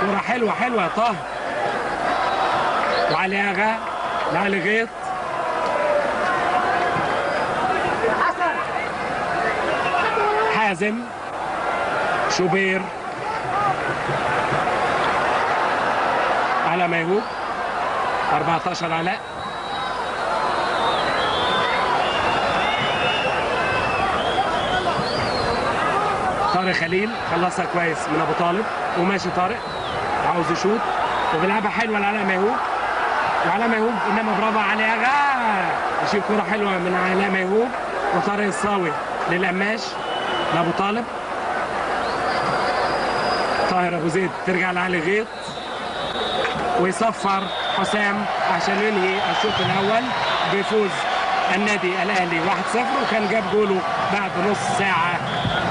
كوره حلوه حلوه يا طاهر. وعلي اغا لعلي غيط، حازم، شوبير، علاء ميهوب 14 علاء، طارق خليل خلصها كويس من ابو طالب، وماشي طارق عاوز يشوط وبيلعبها حلوه لعلاء ميهوب، وعلاء ميهوب انما برافو علي اغا، يشيل كوره حلوه من علاء ميهوب. وطارق الصاوي للقماش لابو طالب، طاهر ابو زيد ترجع لعلي غيط ويصفر حسام عشان ينهي الشوط الاول بفوز النادي الاهلي 1-0. وكان جاب جوله بعد نص ساعه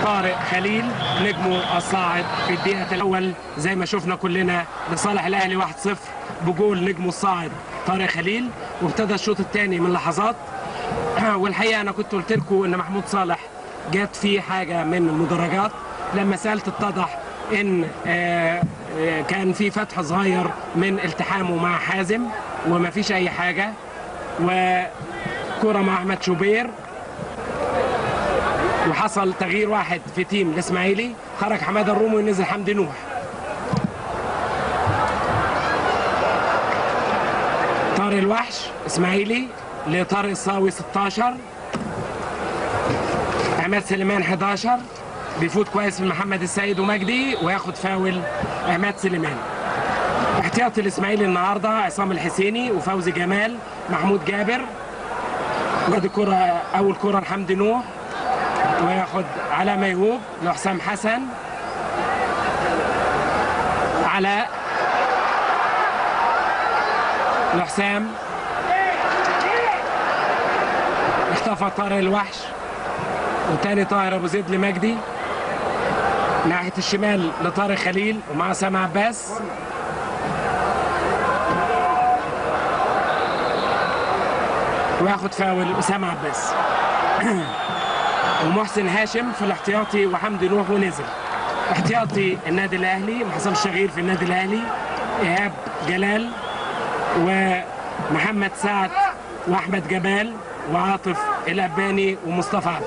طارق خليل نجمه الصاعد في الدقيقه الاول زي ما شفنا كلنا لصالح الاهلي 1-0 بجول نجمه الصاعد طارق خليل. وابتدى الشوط الثاني من لحظات، والحقيقه انا كنت قلت لكم ان محمود صالح جات فيه حاجه من المدرجات، لما سالت اتضح ان كان في فتح صغير من التحامه مع حازم وما فيش اي حاجه. وكره مع احمد شوبير، وحصل تغيير واحد في تيم الاسماعيلي، خرج حماده الرومي ونزل حمدي نوح. طارق الوحش اسماعيلي لطارق الصاوي 16، عماد سليمان 11، بيفوت كويس من محمد السيد ومجدي وياخد فاول عماد سليمان. احتياطي الاسماعيلي النهارده عصام الحسيني وفوزي جمال، محمود جابر، وادي الكرة أول كرة لحمدي نوح، وياخد علاء ميهوب لحسام حسن. علاء لحسام، اختفى طارق الوحش، وتاني طاهر ابو زيد لمجدي. ناحية الشمال لطارق خليل ومع سامع عباس. وياخد فاول اسامه عباس. ومحسن هاشم في الاحتياطي وحمدي نوح ونزل. احتياطي النادي الاهلي محسن الشغير في النادي الاهلي، ايهاب جلال ومحمد سعد واحمد جمال وعاطف الاباني ومصطفى عبد.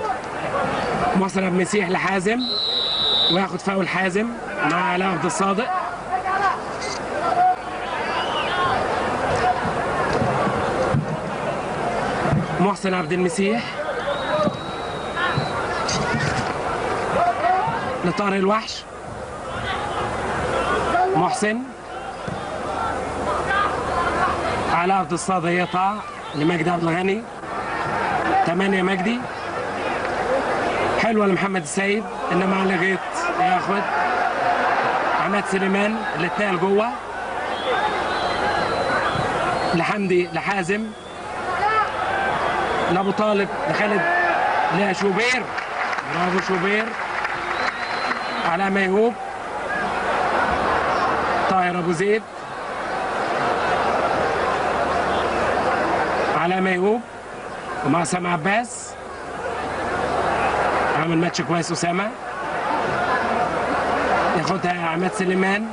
محسن عبد المسيح لحازم، وياخد فاول حازم مع علاء عبد الصادق. محسن عبد المسيح لطارق الوحش. محسن علاء عبد الصادق يقطع لمجدي عبد الغني. 8 مجدي، حلوه لمحمد السيد، انما على غيط ياخد عماد سليمان اللي اتنقل جوه لحمدي لحازم لابو طالب لخالد لشوبير. برافو شوبير. علاء ميهوب، طاهر ابو زيد، علاء ميهوب ومع سامع عباس. عامل ماتش كويس اسامه. ياخدها عماد سليمان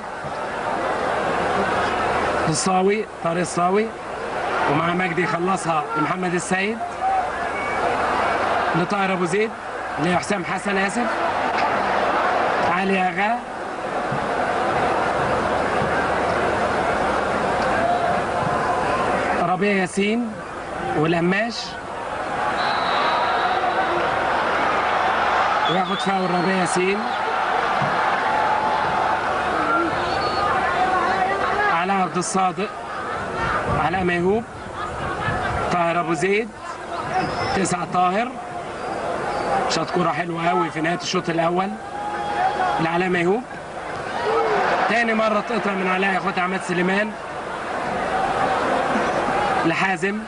الصاوي، طارق الصاوي ومع مجدي يخلصها لمحمد السيد لطاهر ابو زيد لحسام حسن، اسف، علي اغا ربيع ياسين والقماش. وياخد فاول ربيع ياسين. علاء عبد الصادق، علاء ميهوب، طاهر ابو زيد، 9 طاهر. شاط كرة حلوة قوي في نهاية الشوط الأول لعلاء ميهوب. تاني مرة تقطع من علاء، ياخدها عماد سليمان لحازم.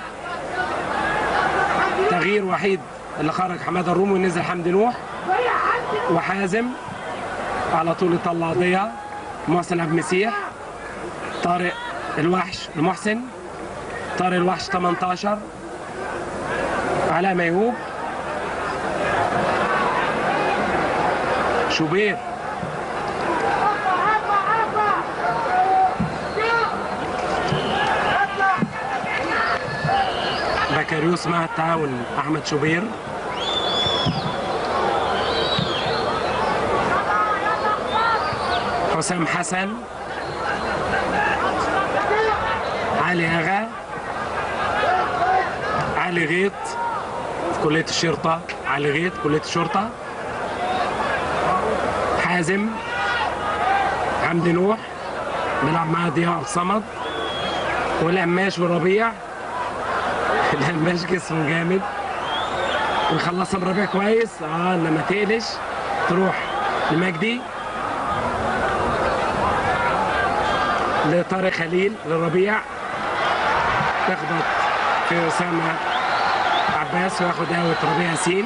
تغيير وحيد اللي خرج حماده الرومي ونزل حمدي نوح، وحازم على طول يطلع ضياء. محسن عبد المسيح، طارق الوحش لمحسن، طارق الوحش 18، علاء ميهوب، شوبير، بكاريوس مع التعاون احمد شوبير. حسام حسن، علي اغا، علي غيط في كلية الشرطة، علي غيط كلية الشرطة، حازم، حمدي نوح بيلعب معاه ضياء الصمد، والقماش والربيع. القماش جسمه جامد ويخلصها بربيع كويس، لما تقلش تروح لمجدي لطارق خليل للربيع، تخبط في اسامه عباس وياخد اوت ربيع ياسين.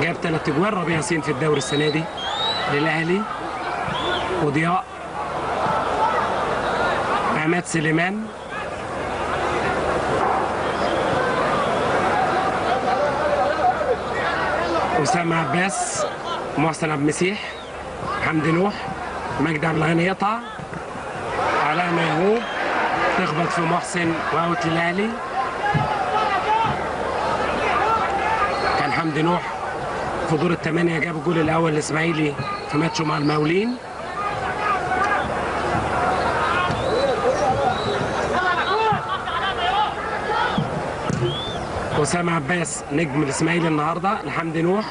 جاب 3 اجوال ربيع ياسين في الدوري السنه دي للاهلي. وضياء، عماد سليمان، اسامه عباس، محسن عبد المسيح، حمدي نوح، مجدي عبد الغني يقطع، علاء ميهوب تخبط في محسن واوت للاهلي. كان حمدي نوح في دور الثمانية جاب الجول الاول الاسماعيلي في ماتشه مع المقاولين. اسامه عباس نجم الاسماعيلي النهارده لحمدي نوح،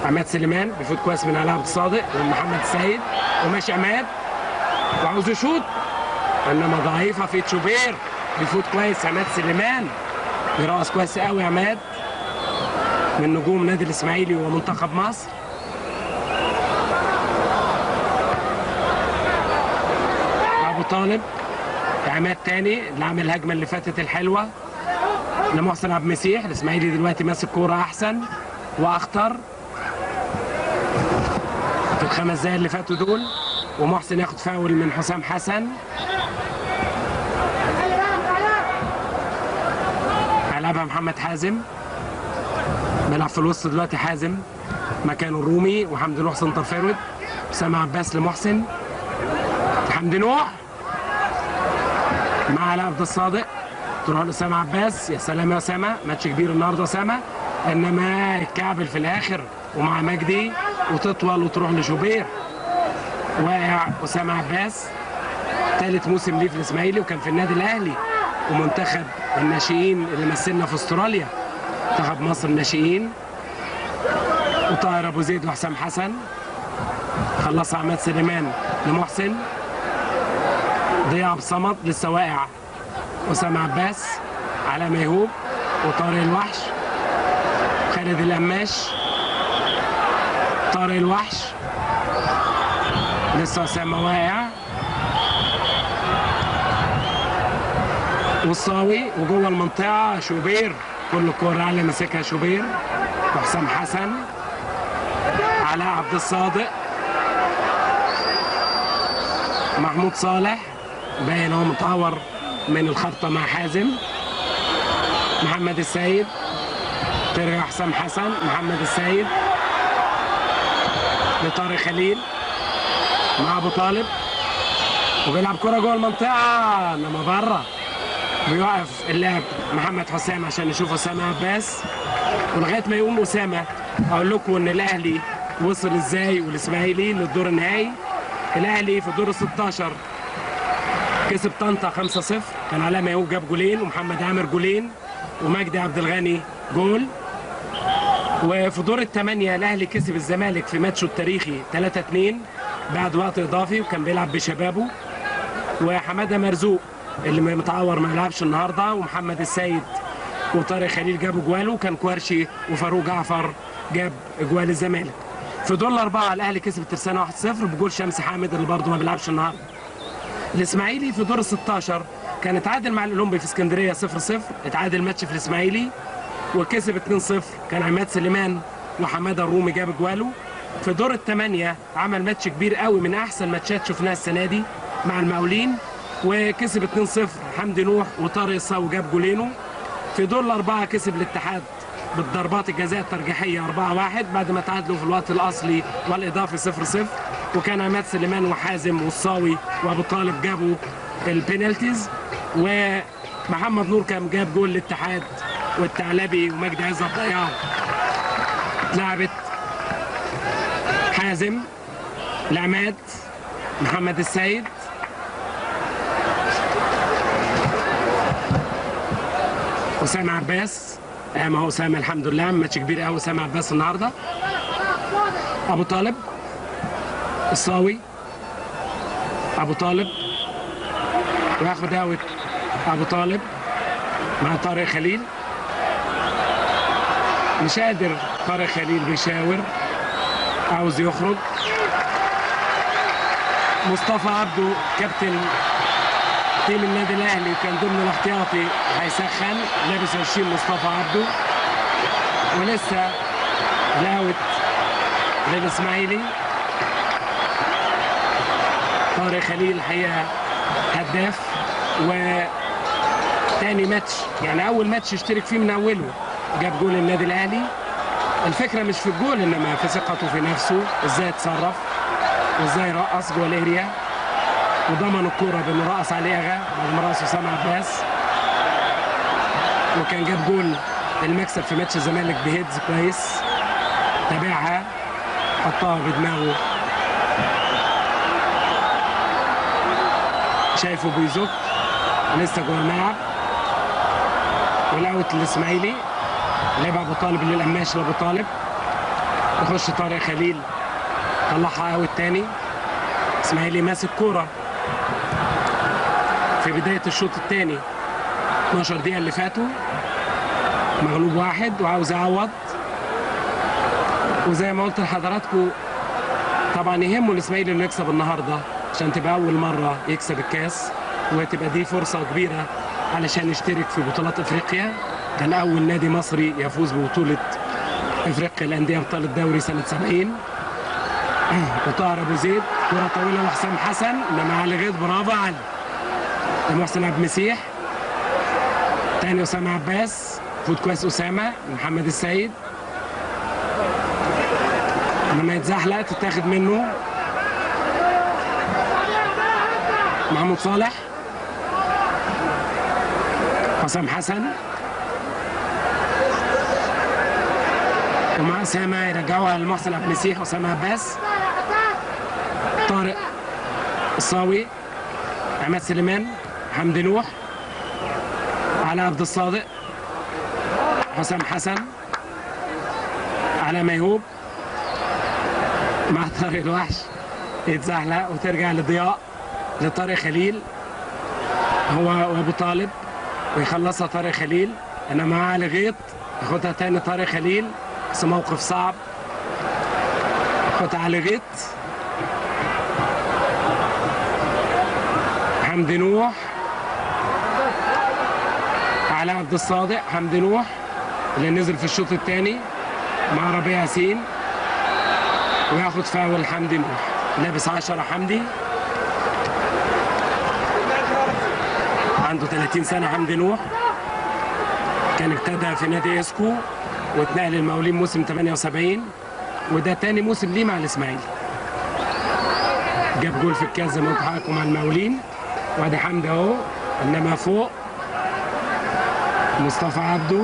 عماد سليمان بيفوت كويس من علي عبد الصادق ومحمد السيد، وماشي عماد وعاوز يشوط انما ضعيفه في شوبير. بيفوت كويس عماد سليمان، بيرقص كويس قوي عماد، من نجوم نادي الاسماعيلي ومنتخب مصر. ابو طالب عماد تاني اللي عمل الهجمه اللي فاتت الحلوه لمحسن عبد المسيح. الاسماعيلي دلوقتي ماسك كوره احسن واخطر في الخمس دقايق اللي فاتوا دول، ومحسن ياخد فاول من حسام حسن. هيلعبها محمد حازم، بيلعب في الوسط دلوقتي حازم مكانه الرومي، وحمدي نوح سنتر فيرود. اسامه عباس لمحسن، حمدي نوح مع علي عبد الصادق، تروح لاسامه عباس. يا سلام يا اسامه، ماتش كبير النهارده اسامه، انما الكعبل في الاخر ومع مجدي وتطول وتروح لشوبير. واقع اسامه عباس، ثالث موسم ليه في الاسماعيلي، وكان في النادي الاهلي ومنتخب الناشئين اللي مثلنا في استراليا، منتخب مصر الناشئين. وطاهر ابو زيد وحسام حسن، خلصها عماد سليمان لمحسن. ضياء عبد الصمد لسه واقع اسامه عباس، على ميهوب وطارق الوحش. خالد القماش، طارق الوحش، لسه اسامه واقع. والصاوي وجوه المنطقه شوبير، كل الكوره اللي ماسكها شوبير وحسام حسن. علاء عبد الصادق، محمود صالح باين هو متعور من الخبطه مع حازم. محمد السيد، ترجع حسام حسن، محمد السيد لطارق خليل مع ابو طالب، وبيلعب كرة جوه المنطقة انما بره. بيوقف اللعب محمد حسام عشان يشوف اسامه عباس، ولغايه ما يقوم اسامه اقول لكم ان الاهلي وصل ازاي والاسماعيلي للدور النهائي. الاهلي في دور ال 16 كسب طنطا 5-0، كان علاء ميهوب جاب جولين ومحمد عامر جولين ومجدي عبد الغني جول. وفي دور الثمانيه الاهلي كسب الزمالك في ماتشه التاريخي 3-2 بعد وقت اضافي، وكان بيلعب بشبابه. وحماده مرزوق اللي متعور ما يلعبش النهارده، ومحمد السيد وطارق خليل جابوا جواله، وكان كوارشي وفاروق جعفر جاب جوال الزمالك. في دور الاربعه الاهلي كسب الترسانه 1-0 بجول شمس حامد اللي برضه ما بيلعبش النهارده. الاسماعيلي في دور ال 16 كان اتعادل مع الاولمبي في اسكندريه 0-0، اتعادل ماتش في الاسماعيلي وكسب 2-0، كان عماد سليمان وحماده الرومي جاب جواله. في دور الثمانيه عمل ماتش كبير قوي من احسن ماتشات شفناها السنه دي مع المقاولين وكسب 2-0، حمدي نوح وطارق الصاوي جاب جولينه. في دور الاربعه كسب الاتحاد بالضربات الجزاء الترجيحيه 4-1 بعد ما تعادلوا في الوقت الاصلي والاضافي 0-0، وكان عماد سليمان وحازم والصاوي وابو طالب جابوا البينالتيز، ومحمد نور كان جاب جول الاتحاد، والثعلبي ومجدي عزت ضيعوا. لعبت حازم لعماد، محمد السيد اسامه عباس، ما هو اسامه الحمد لله ماتش كبير قوي اسامه عباس النهارده. ابو طالب، الصاوي، ابو طالب وياخد اوت ابو طالب مع طارق خليل، مش قادر طارق خليل بيشاور عاوز يخرج. مصطفى عبده كابتن تيم النادي الاهلي كان ضمن الاحتياطي هيسخن، لابس 20 مصطفى عبده، ولسه الاوت للاسماعيلي. طارق خليل الحقيقه هداف، وتاني ماتش يعني اول ماتش يشترك فيه من اوله جاب جول النادي الاهلي. الفكره مش في الجول انما في ثقته في نفسه، ازاي اتصرف وازاي رقص جوه الاريا، وضمن الكوره بانه رقص عليها بعد ما رقص اسامه عباس، وكان جاب جول المكسب في ماتش الزمالك بهيدز كويس، تابعها حطها بدماغه، شايفه بيزق لسه جوه الملعب. والاوت للاسماعيلي، لعب ابو طالب للقماش لابو طالب، يخش طارق خليل، طلعها اوت تاني. اسماعيلي ماسك كوره في بدايه الشوط الثاني، 12 دقيقه اللي فاتوا، مغلوب 1 وعاوز يعوض. وزي ما قلت لحضراتكم طبعا يهمه الاسماعيلي انه يكسب النهارده عشان تبقى اول مره يكسب الكاس، وتبقى دي فرصه كبيره علشان يشترك في بطولات افريقيا. كان اول نادي مصري يفوز ببطوله افريقيا الانديه ابطال الدوري سنه 70. وطاهر ابو زيد كره طويله لحسام حسن، انما علي غيط، برافو علي. محسن عبد المسيح تاني، اسامه عباس، فوت كويس اسامه، محمد السيد، لما يتزحلق تتاخد منه. محمود صالح، حسام حسن، ومع اسامه يرجعوها لمحسن عبد المسيح، اسامه عباس، طارق الصاوي، عماد سليمان، حمدي نوح، علي عبد الصادق، حسام حسن، على ميهوب، مع طارق الوحش يتزحلق وترجع لضياء، لطارق خليل هو وابو طالب، ويخلصها طارق خليل. انا مع علي غيط، ياخدها تاني طارق خليل، بس موقف صعب، ياخدها علي غيط. حمدي نوح، علي عبد الصادق، حمدي نوح اللي نزل في الشوط الثاني مع ربيع ياسين، وياخد فاول حمدي نوح، لابس 10 حمدي، عنده 30 سنة. حمدي نوح كان ابتدى في نادي اسكو واتنقل للمقاولين موسم 78، وده تاني موسم ليه مع الاسماعيلي. جاب جول في الكاس زي ما قلت لحضراتكم مع المقاولين. وادي حمدي اهو، انما فوق مصطفى عبده،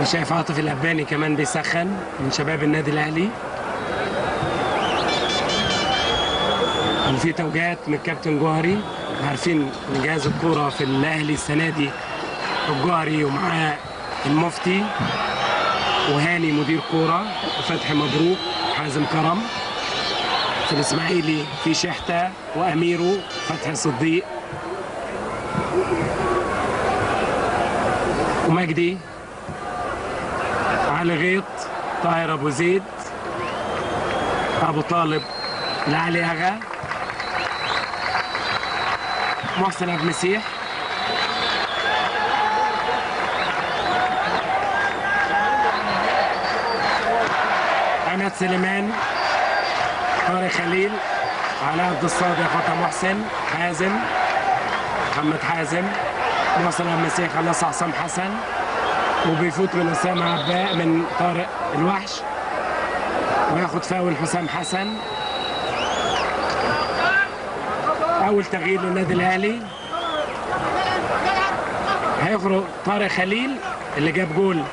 وشايف عاطف الأباني كمان بيسخن من شباب النادي الأهلي. وفي توجيهات من الكابتن جوهري، عارفين ان جهاز الكوره في الأهلي السنة دي الجوهري ومعاه المفتي وهاني مدير كوره وفتحي مبروك حازم كرم. في الإسماعيلي في شحتة وأميرو فتحي صديق ومجدي، علي غيط، طاهر ابو زيد، ابو طالب، لعلي اغا، محسن عبد المسيح، عماد سليمان، طارق خليل، علي عبد الصادق، فتى محسن، حازم، محمد حازم، محسن عبد المسيح، خلص حسام حسن، وبيفوت من اسامه عباء من طارق الوحش، وياخد فاول حسام حسن. اول تغيير للنادي الاهلي، هيخرج طارق خليل اللي جاب جول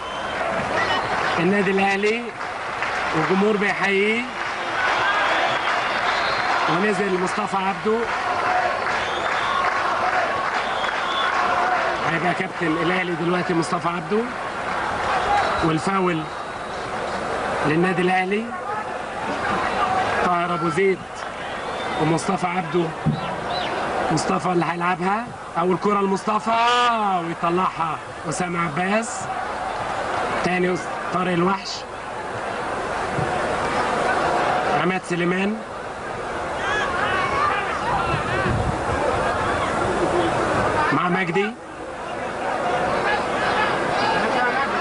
النادي الاهلي والجمهور بيحييه، ونزل مصطفى عبده هيبقى كابتن الاهلي دلوقتي مصطفى عبده. والفاول للنادي الاهلي، طاهر ابو زيد ومصطفى عبده، مصطفى اللي هيلعبها، اول كره لمصطفى ويطلعها اسامه عباس، تاني طارق الوحش، عماد سليمان، مع مجدي،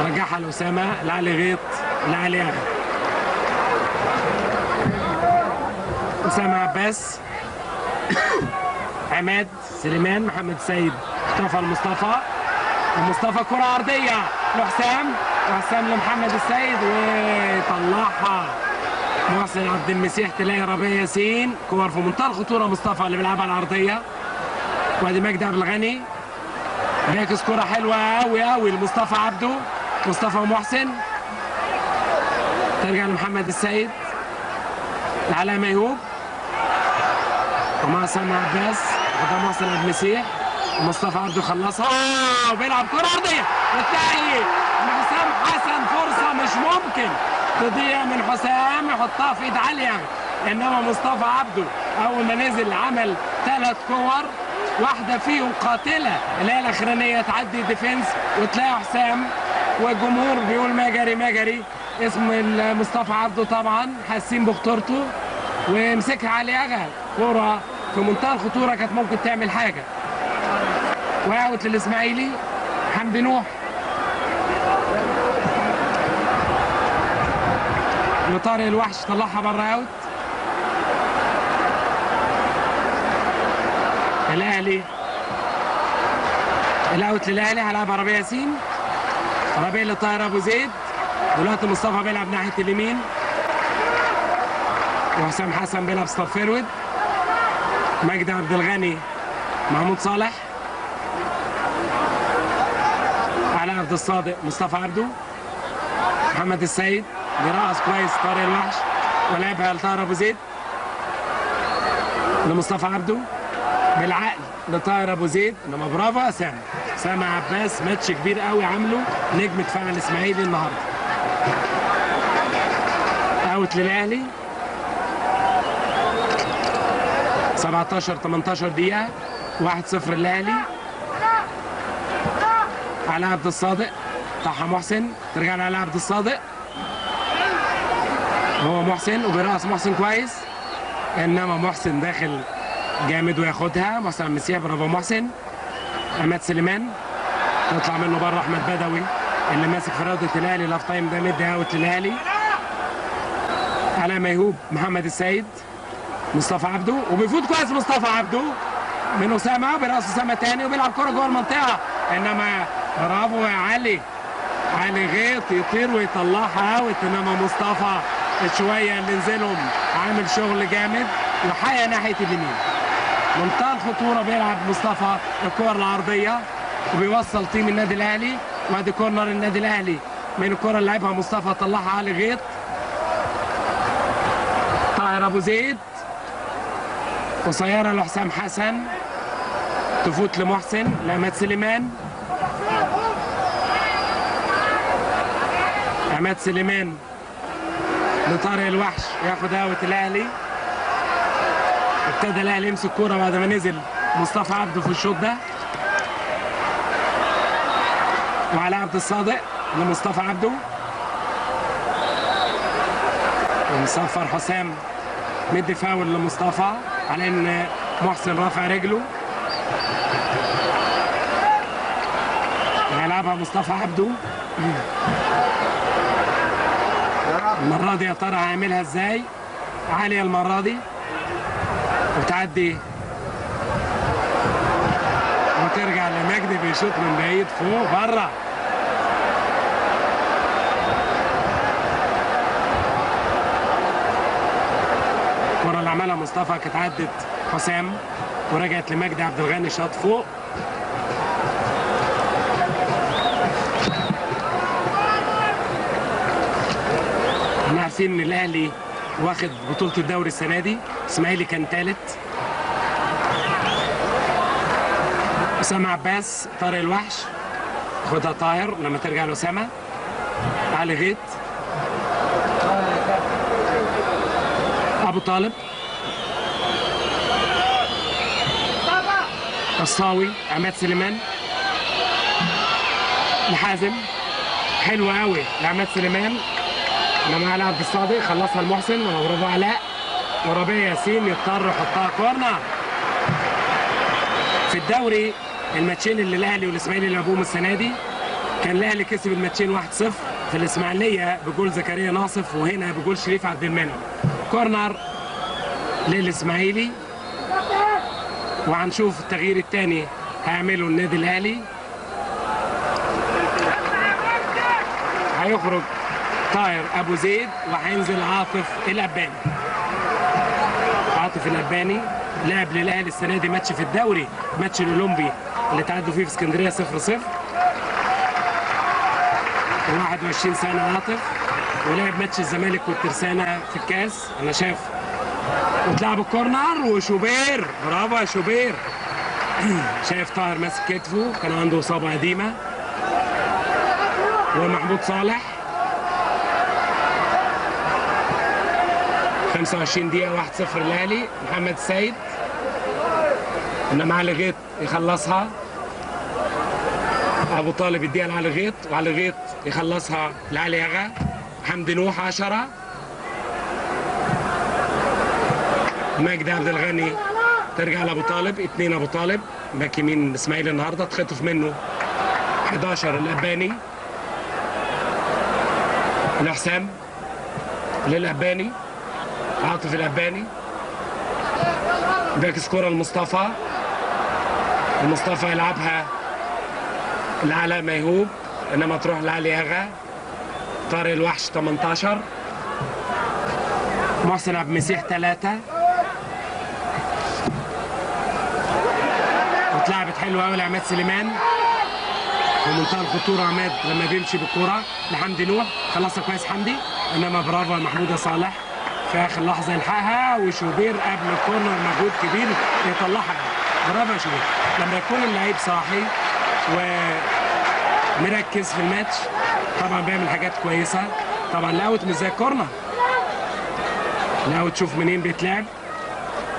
رجعها لأسامة، لعلي غيط، لعلي أغا، أسامة عباس، عماد سليمان، محمد سيد، مصطفى المصطفى، ومصطفى كرة عرضية لحسام، وحسام لمحمد السيد ويطلعها محسن عبد المسيح، تلاقي ربيع ياسين، كور في منتهى الخطورة، مصطفى اللي بيلعبها العرضية. وادي مجدي عبد الغني بيعكس كرة حلوة أوي أوي لمصطفى عبده، مصطفى ومحسن، ترجع لمحمد السيد، على ميهوب ومع سامع عباس وده محسن عبد المسيح ومصطفى عبده خلصها وبيلعب كرة أرضية وتلاقي حسام حسن فرصة مش ممكن تضيع من حسام يحطها في ايد عالية، انما مصطفى عبده اول ما نزل عمل 3 كور واحدة فيهم قاتلة اللي هي الأخرانية تعدي ديفنس وتلاقي حسام والجمهور بيقول ما جري ما جري اسم مصطفى عبده طبعا حاسين بخطورته ومسكها علي أغا كرة في منتهى الخطورة كانت ممكن تعمل حاجة. واوت للإسماعيلي حمدي نوح لطارق الوحش طلعها بره اوت. الاهلي الاوت للاهلي هيلعبها ربيع ياسين ربيع لطاهر ابو زيد. دلوقتي مصطفى بيلعب ناحيه اليمين وحسام حسن بيلعب ستار فيرود. مجدي عبد الغني محمود صالح على عبد الصادق مصطفى عبده محمد السيد بيرقص كويس طارق الوحش ولعبها لطاهر ابو زيد لمصطفى عبده بالعقل لطاهر ابو زيد. انما برافو يا سامع عباس ماتش كبير قوي عامله نجم دفاع الاسماعيلي النهارده. اوت للاهلي 17 18 دقيقه 1-0 للاهلي. على عبد الصادق طاحه محسن ترجع على عبد الصادق هو محسن وبيرقص محسن كويس انما محسن داخل جامد وياخدها. محسن عبد المسيح برافو محسن. عماد سليمان تطلع منه بره. احمد بدوي اللي ماسك في روضه الاهلي لاف تايم ده مدي اوت للاهلي. على ميهوب محمد السيد مصطفى عبده وبيفوت كويس مصطفى عبده من اسامه وبيرقص اسامه تاني وبيلعب كره جوه المنطقه انما برافو يا علي غيط يطير ويطلعها اوت. انما مصطفى شويه اللي نزلهم عامل شغل جامد وحيا ناحيه اليمين منتهى الخطوره بيلعب مصطفى الكور العرضيه وبيوصل تيم النادي الاهلي. وادي كورنر النادي الاهلي من الكره اللي لعبها مصطفى طلعها علي غيط. طاهر ابو زيد قصيره لحسام حسن تفوت لمحسن لعماد سليمان. عماد سليمان لطارق الوحش ياخد اوت الاهلي. ابتدى الاهلي يمسك كوره بعد ما نزل مصطفى عبده في الشوط ده. وعلى عبد الصادق لمصطفى عبده ومصفر حسام مدي فاول لمصطفى على ان محسن رافع رجله. هيلعبها مصطفى عبده المره دي يا ترى هيعملها ازاي؟ عاليه المره دي وتعدي وترجع لمجدي بيشوط من بعيد فوق بره. الكره اللي عملها مصطفى كانت عدت حسام ورجعت لمجدي عبد الغني شاط فوق. احنا عارفين ان الاهلي واخد بطوله الدوري السنه دي. اسماعيلي كان ثالث. اسامه عباس طارق الوحش خدها طاهر لما ترجع لاسامه. علي غيط ابو طالب الصاوي عماد سليمان لحازم حلوه قوي لعماد سليمان انما على عبد الصادق خلصها لمحسن برافو علاء وربيع ياسين يضطر يحطها كورنر. في الدوري الماتشين اللي الاهلي والاسماعيلي لعبوهم السنه دي كان الاهلي كسب الماتشين 1-0 في الاسماعيليه بجول زكريا ناصف وهنا بجول شريف عبد المنعم. كورنر للاسماعيلي وهنشوف التغيير الثاني هيعمله النادي الاهلي. هيخرج طاهر ابو زيد وهينزل عاطف الاباني. عاطف الاباني لعب للاهلي السنه دي ماتش في الدوري ماتش الاولمبي اللي تعادلوا فيه في اسكندريه 0-0. 21 سنه عاطف ولعب ماتش الزمالك والترسانه في الكاس. انا شايف وتلعب الكورنر وشوبير، برافو يا شوبير. شايف طاهر ماسك كتفه، كان عنده اصابه قديمه. ومحمود صالح 25 دقيقه 1-0 الاهلي. محمد السيد انما علي غيط يخلصها. ابو طالب يديها لعلي غيط، وعلي غيط يخلصها لعلي يغا. حمدي نوح 10. مجدي عبد الغني ترجع لابو طالب. 2 ابو طالب باك يمين اسماعيلي النهارده، اتخطف منه 11 الاباني. لحسام للاباني، عاطف الاباني. باك سكوره المصطفى. المصطفى يلعبها لعلاء ميهوب انما تروح لعلي يغا. طارق الوحش 18. محسن عبد المسيح 3. واتلعبت حلوه قوي لعماد سليمان في منتهى الخطوره. عماد لما بيمشي بالكوره لحمدي نوح، خلصها كويس حمدي، انما برافو يا محمود يا صالح في اخر لحظه يلحقها. وشوبير قبل الكورنر مجهود كبير يطلعها. برافو يا شوبير. لما يكون اللعيب صاحي ومركز في الماتش طبعا بيعمل حاجات كويسه. طبعا الاوت مش زي الكورنر، الاوت تشوف منين بيتلعب.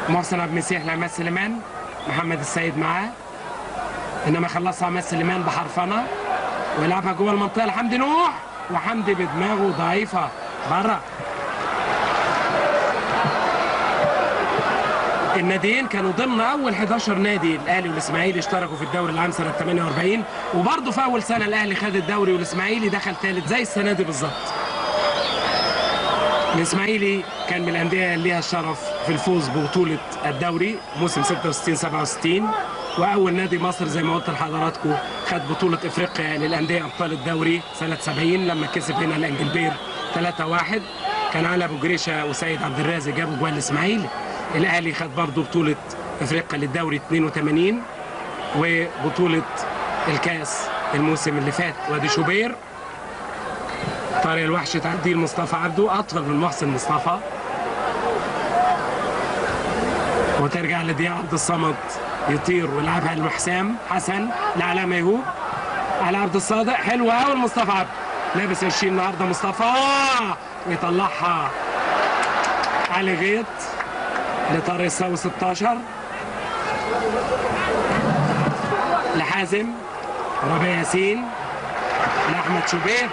محسن عبد المسيح لعماد سليمان، محمد السيد معاه، انما خلصها عماد سليمان بحرفنه ويلعبها جوه المنطقه لحمدي نوح، وحمدي بدماغه ضعيفه بره. الناديين كانوا ضمن اول 11 نادي. الاهلي والاسماعيلي اشتركوا في الدوري العام سنه 48، وبرضه في اول سنه الاهلي خد الدوري والاسماعيلي دخل ثالث زي السنه دي بالظبط. الاسماعيلي كان من الانديه اللي ليها الشرف في الفوز ببطوله الدوري موسم 66 67، واول نادي مصر زي ما قلت لحضراتكم خد بطوله افريقيا للانديه ابطال الدوري سنه 70 لما كسب هنا الانجلبير 3-1. كان علي ابو جريشه وسيد عبد الرازق جابوا جوال الاسماعيلي. الاهلي خد برضه بطوله افريقيا للدوري 82 وبطوله الكاس الموسم اللي فات. وادي شوبير. طارق الوحش تعديل مصطفى عبده اطول من محسن مصطفى، وترجع لضياء عبد الصمد يطير ويلعبها لحسام حسن لعلاء ميهوب. على عبد الصادق حلوه قوي لمصطفى عبده، لابس 20 النهارده مصطفى، ويطلعها علي غيط لطارق الساوي 16 لحازم ربيع ياسين لاحمد شوبير.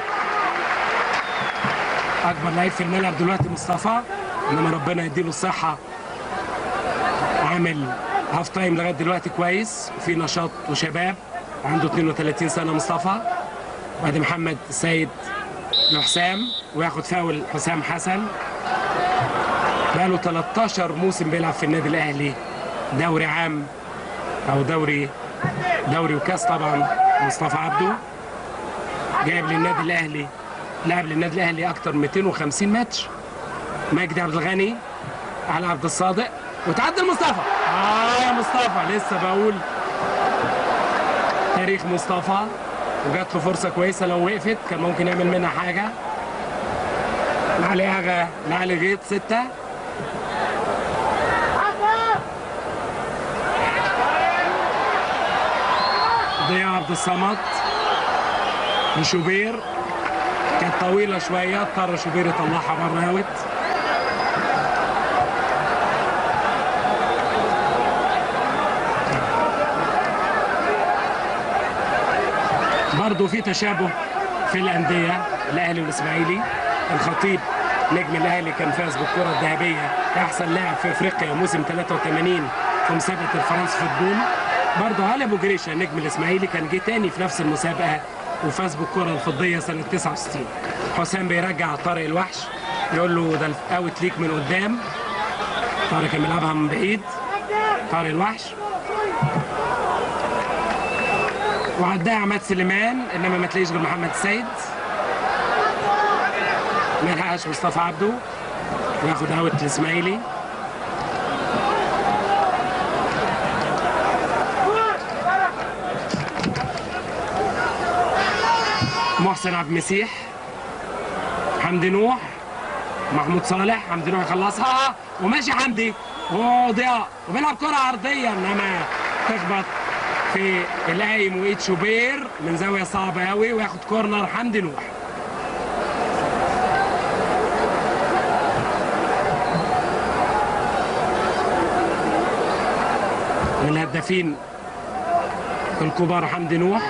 اكبر لعيب في الملعب دلوقتي مصطفى، انما ربنا يديله الصحه، عامل هاف تايم لغايه دلوقتي كويس وفي نشاط وشباب. عنده 32 سنه مصطفى. وادي محمد السيد لحسام وياخد فاول حسام حسن. بقاله 13 موسم بيلعب في النادي الاهلي، دوري عام او دوري وكاس طبعا. مصطفى عبده جايب للنادي الاهلي، لعب للنادي الاهلي اكتر من 250 ماتش. مجدي عبد الغني على عبد الصادق وتعدل مصطفى. يا مصطفى لسه بقول تاريخ مصطفى، وجات له فرصه كويسه لو وقفت كان ممكن يعمل منها حاجه. لعلي اغا لعلي غيط 6. ضياء عبد الصمد لشوبير، كانت طويله شويه اضطر شوبير يطلعها بره اوت. برضه في تشابه في الانديه الاهلي والاسماعيلي. الخطيب نجم الاهلي كان فاز بالكره الذهبيه كاحسن لاعب في افريقيا موسم 83 في مسابقه الفرنسي فوتبول. برضه علي ابو جريشه نجم الاسماعيلي كان جه تاني في نفس المسابقه وفاز بالكره الفضيه سنه 69. حسام بيرجع طارق الوحش يقول له ده الاوت ليك من قدام. طارق كان بيلعبها من بعيد. طارق الوحش وعداها عماد سليمان، انما ما تلاقيش غير محمد السيد. ما يلحقش مصطفى عبده وياخد اوت الاسماعيلي. محسن عبد المسيح، حمدي نوح محمود صالح، حمدي نوح يخلصها وماشي حمدي وضياء وبيلعب كرة عرضية انما تخبط في القايم وايد شوبير من زاوية صعبة قوي وياخد كورنر حمدي نوح. من الهدافين الكبار حمدي نوح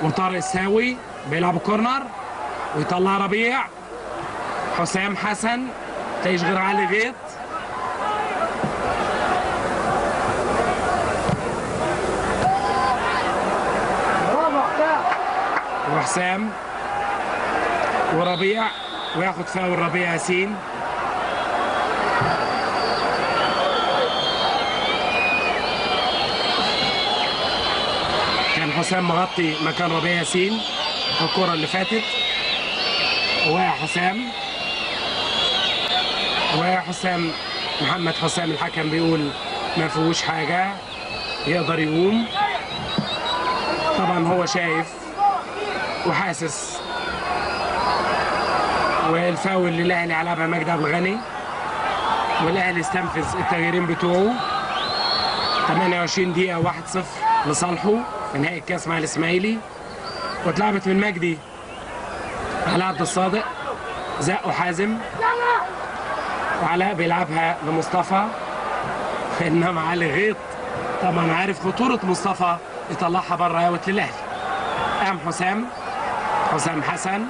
وطارق الساوي بيلعبوا كورنر ويطلع ربيع. حسام حسن تلاقيش غير علي غيط. وحسام وربيع وياخد فاول ربيع ياسين. كان حسام مغطي مكان ربيع ياسين في الكرة اللي فاتت. وحسام محمد حسام الحكم بيقول ما فيهوش حاجة يقدر يقوم. طبعا هو شايف وحاسس. والفاول اللي الاهلي لعبها مجدي عبد الغني والاهلي استنفذ التغييرين بتوعه. 28 دقيقة 1-0 لصالحه في نهائي الكاس مع الاسماعيلي. واتلعبت من مجدي على عبد الصادق زقه حازم وعلاء بيلعبها لمصطفى انما علي غيط طبعا عارف خطورة مصطفى يطلعها بره اوت للاهلي. قام حسام حسن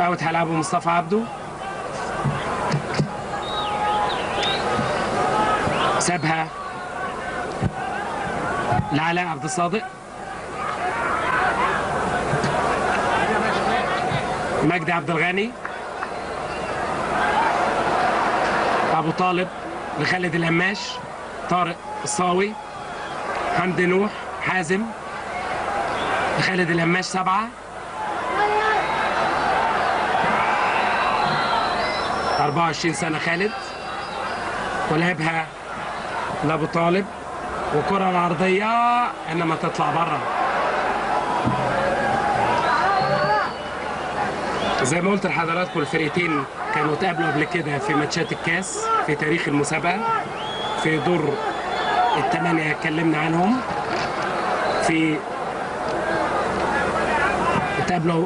اوت هيلعبه مصطفى عبده. سابها لعلاء عبد الصادق. مجدي عبد الغني ابو طالب لخالد القماش. طارق الصاوي حمدي نوح حازم لخالد القماش 7. 24 سنة خالد ولعبها لابو طالب وكرة العرضية انما تطلع بره. زي ما قلت لحضراتكم الفرقتين كانوا اتقابلوا قبل كده في ماتشات الكاس في تاريخ المسابقة. في دور الثمانية اتكلمنا عنهم. في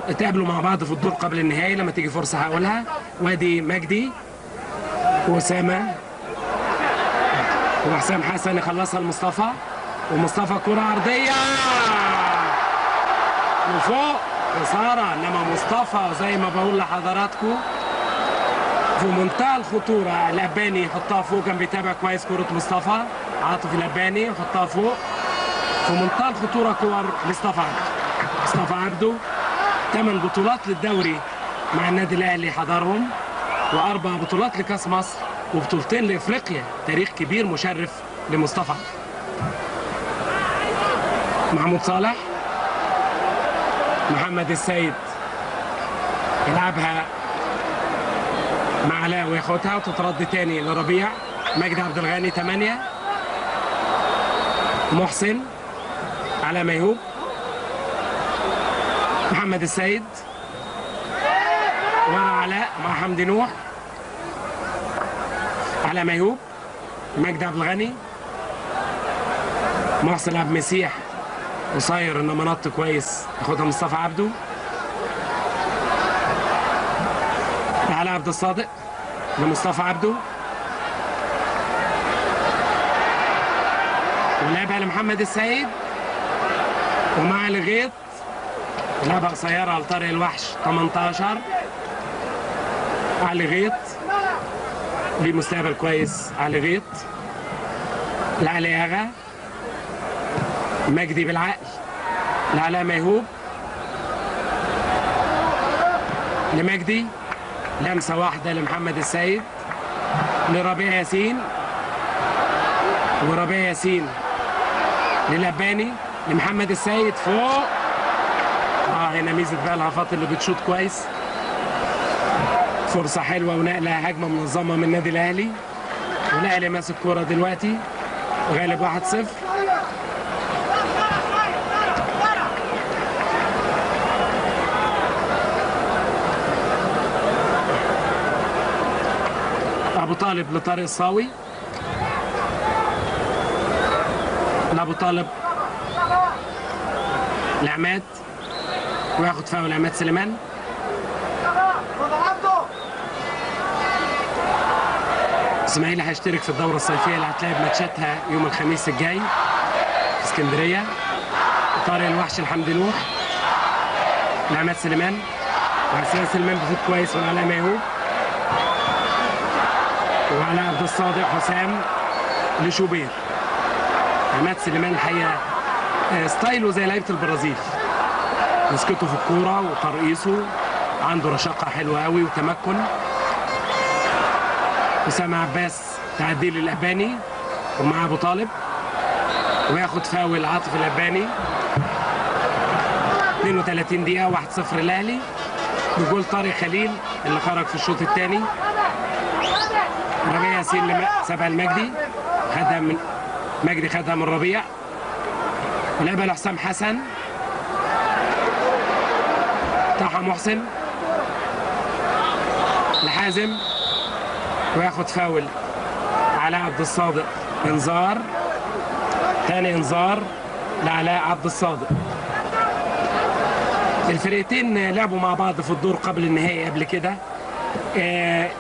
اتقابلوا مع بعض في الدور قبل النهائي لما تيجي فرصة هقولها. وادي مجدي وأسامة وحسام حسن يخلصها لمصطفى ومصطفى كرة عرضية وفوق إثارة. انما مصطفى زي ما بقول لحضراتكم في منتهى الخطورة. الأباني يحطها فوق، كان بيتابع كويس كرة مصطفى. عاطف الأباني يحطها فوق في منتهى الخطورة. كور مصطفى عبده 8 بطولات للدوري مع النادي الأهلي حضرهم و4 بطولات لكأس مصر وبطولتين لإفريقيا. تاريخ كبير مشرف لمصطفى. محمود صالح محمد السيد يلعبها مع علاء وياخدها وتترد تاني لربيع. مجدي عبد الغني 8. محسن على ميهوب. محمد السيد ورا علاء مع حمدي نوح. على ميهوب مجدي عبد الغني. محسن عبد المسيح قصير انما نط كويس ياخدها مصطفى عبده. على عبد الصادق لمصطفى عبده ولعبها لمحمد السيد ومع الغيط لعبها قصيره لطارق الوحش 18. علي غيط ليه مستقبل كويس. علي غيط لعلي اغا. مجدي بالعقل لعلاء ميهوب لمجدي. لمسه واحده لمحمد السيد لربيع ياسين وربيع ياسين للأباني لمحمد السيد فوق. هنا ميزه بقى الهفاط اللي بتشوط كويس. فرصه حلوه ونقله هجمه منظمه من النادي الاهلي. والاهلي ماسك كوره دلوقتي غالب 1-0. طالب لطارق الصاوي، لابو طالب لعماد، وياخد فاول عماد سليمان. اسماعيلي هيشترك في الدوره الصيفيه اللي هتلعب ماتشاتها يوم الخميس الجاي في اسكندريه. طارق الوحش الحمدي نوح لعماد سليمان، وحسين سليمان بيفوت كويس من علاء ميهوب، وعلاء عبد الصادق حسام لشوبير. عماد سليمان الحقيقه ستايله زي لعيبه البرازيل، مسكته في الكوره وترقيصه، عنده رشاقه حلوه قوي وتمكن. اسامه عباس تعديل الاباني ومع ابو طالب، وياخد فاول عاطف الاباني. 32 دقيقه 1-0 الاهلي بجول طارق خليل اللي خرج في الشوط الثاني. ربيع ياسين سبع المجدي، خدها من مجدي، خدها من ربيع، ولعبها لحسام حسن. طه محسن لحازم، وياخد فاول علاء عبد الصادق. انذار، ثاني انذار لعلاء عبد الصادق. الفرقتين لعبوا مع بعض في الدور قبل النهائي قبل كده.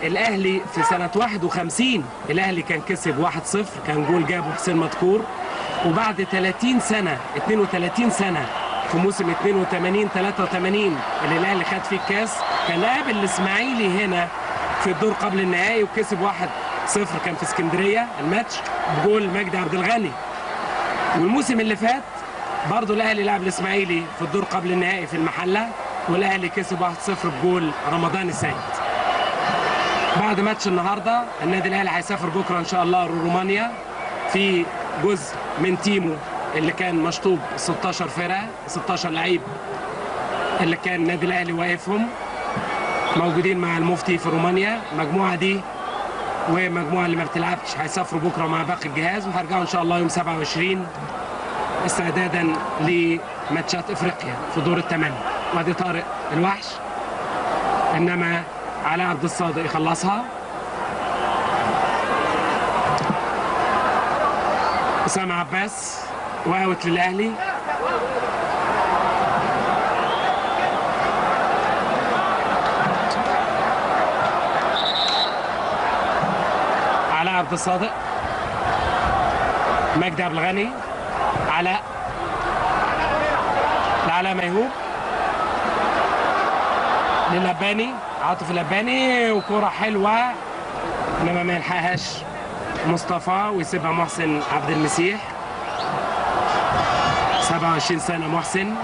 الاهلي في سنه 51 الاهلي كان كسب 1-0، كان جول جابه حسين مدكور. وبعد 30 سنه 32 سنه في موسم 82 83 اللي الاهلي خد فيه الكاس، كان قابل الاسماعيلي هنا في الدور قبل النهائي وكسب 1-0، كان في اسكندريه الماتش بجول مجدي عبد الغني. والموسم اللي فات برضه الاهلي لعب الاسماعيلي في الدور قبل النهائي في المحله، والاهلي كسب 1-0 بجول رمضان السيد. بعد ماتش النهارده النادي الاهلي هيسافر بكره ان شاء الله رومانيا في جزء من تيمه اللي كان مشطوب 16 فرقه 16 لعيب اللي كان النادي الاهلي واقفهم موجودين مع المفتي في رومانيا. المجموعه دي ومجموعه اللي ما بتلعبش هيسافروا بكره مع باقي الجهاز، وهيرجعوا ان شاء الله يوم 27 استعدادا لماتشات افريقيا في دور الثمانيه. وادي طارق الوحش، انما علاء عبد الصادق يخلصها. اسامه عباس واوت للاهلي. علاء عبد الصادق، مجدي عبد الغني، علاء لعلاء ميهوب للاباني، عاطف الاباني، وكرة حلوة انما ما يلحقهاش مصطفى ويسيبها محسن عبد المسيح. 27 سنة محسن،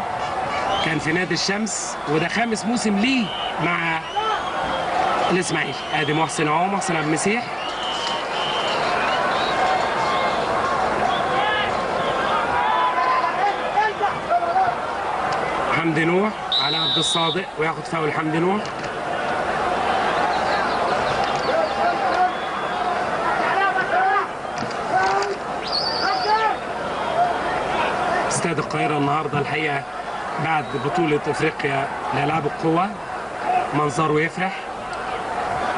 كان في نادي الشمس وده خامس موسم ليه مع الاسماعيلي. ادي محسن اهو، محسن عبد المسيح. حمدي نوح على عبد الصادق، وياخد فاول حمدي نوح. استاد القاهرة النهارده الحقيقة بعد بطولة افريقيا لألعاب القوى منظره يفرح،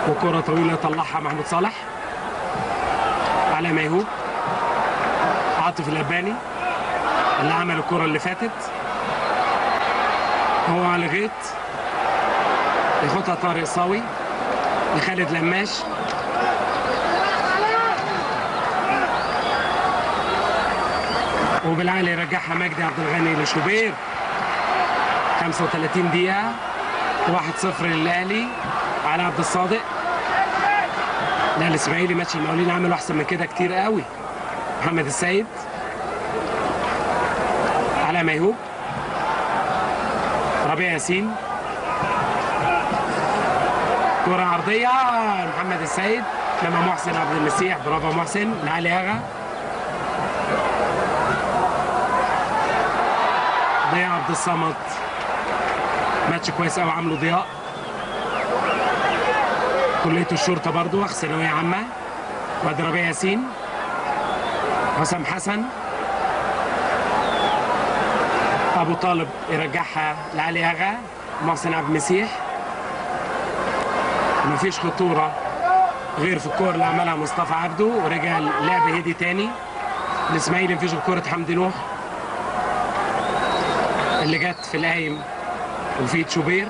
وكرة طويلة طلعها محمود صالح على ميهوب. عاطف الاباني اللي عمل الكرة اللي فاتت هو على غيط، ياخدها طارق الصاوي لخالد لماش. وبالعالي يرجعها مجدي عبد الغني لشوبير. 35 دقيقة 1-0 للأهلي. على عبد الصادق. لا الإسماعيلي ماتش المقاولين عملوا أحسن من كده كتير قوي. محمد السيد على ميهوب. ربيع ياسين، كرة عرضية محمد السيد لما محسن عبد المسيح. برافو محسن لعلي اغا. ضياء عبد الصمد، ماتش كويس قوي عامله ضياء. كلية الشرطة برضو ثانوية عامة. وادي ربيع ياسين، حسام حسن، ابو طالب يرجعها لعلي اغا. محسن عبد المسيح، مفيش خطورة غير في الكور اللي عملها مصطفى عبده، ورجع اللعب هدي تاني. الاسماعيلي مفيش كرة حمدي نوح اللي جت في القايم وفي شوبير،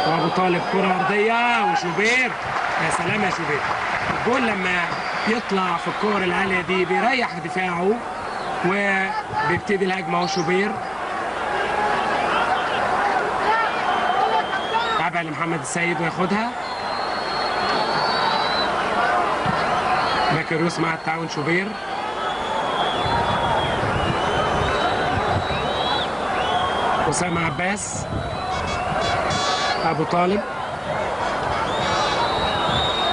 وابو طالب كرة ارضية وشوبير. يا سلام يا شوبير، الجول لما يطلع في الكور العالية دي بيريح دفاعه وبيبتدي الهجمة. اهو شوبير لعبها لمحمد السيد وياخدها. ماكروس مع التعاون شوبير، أسامة عباس، أبو طالب،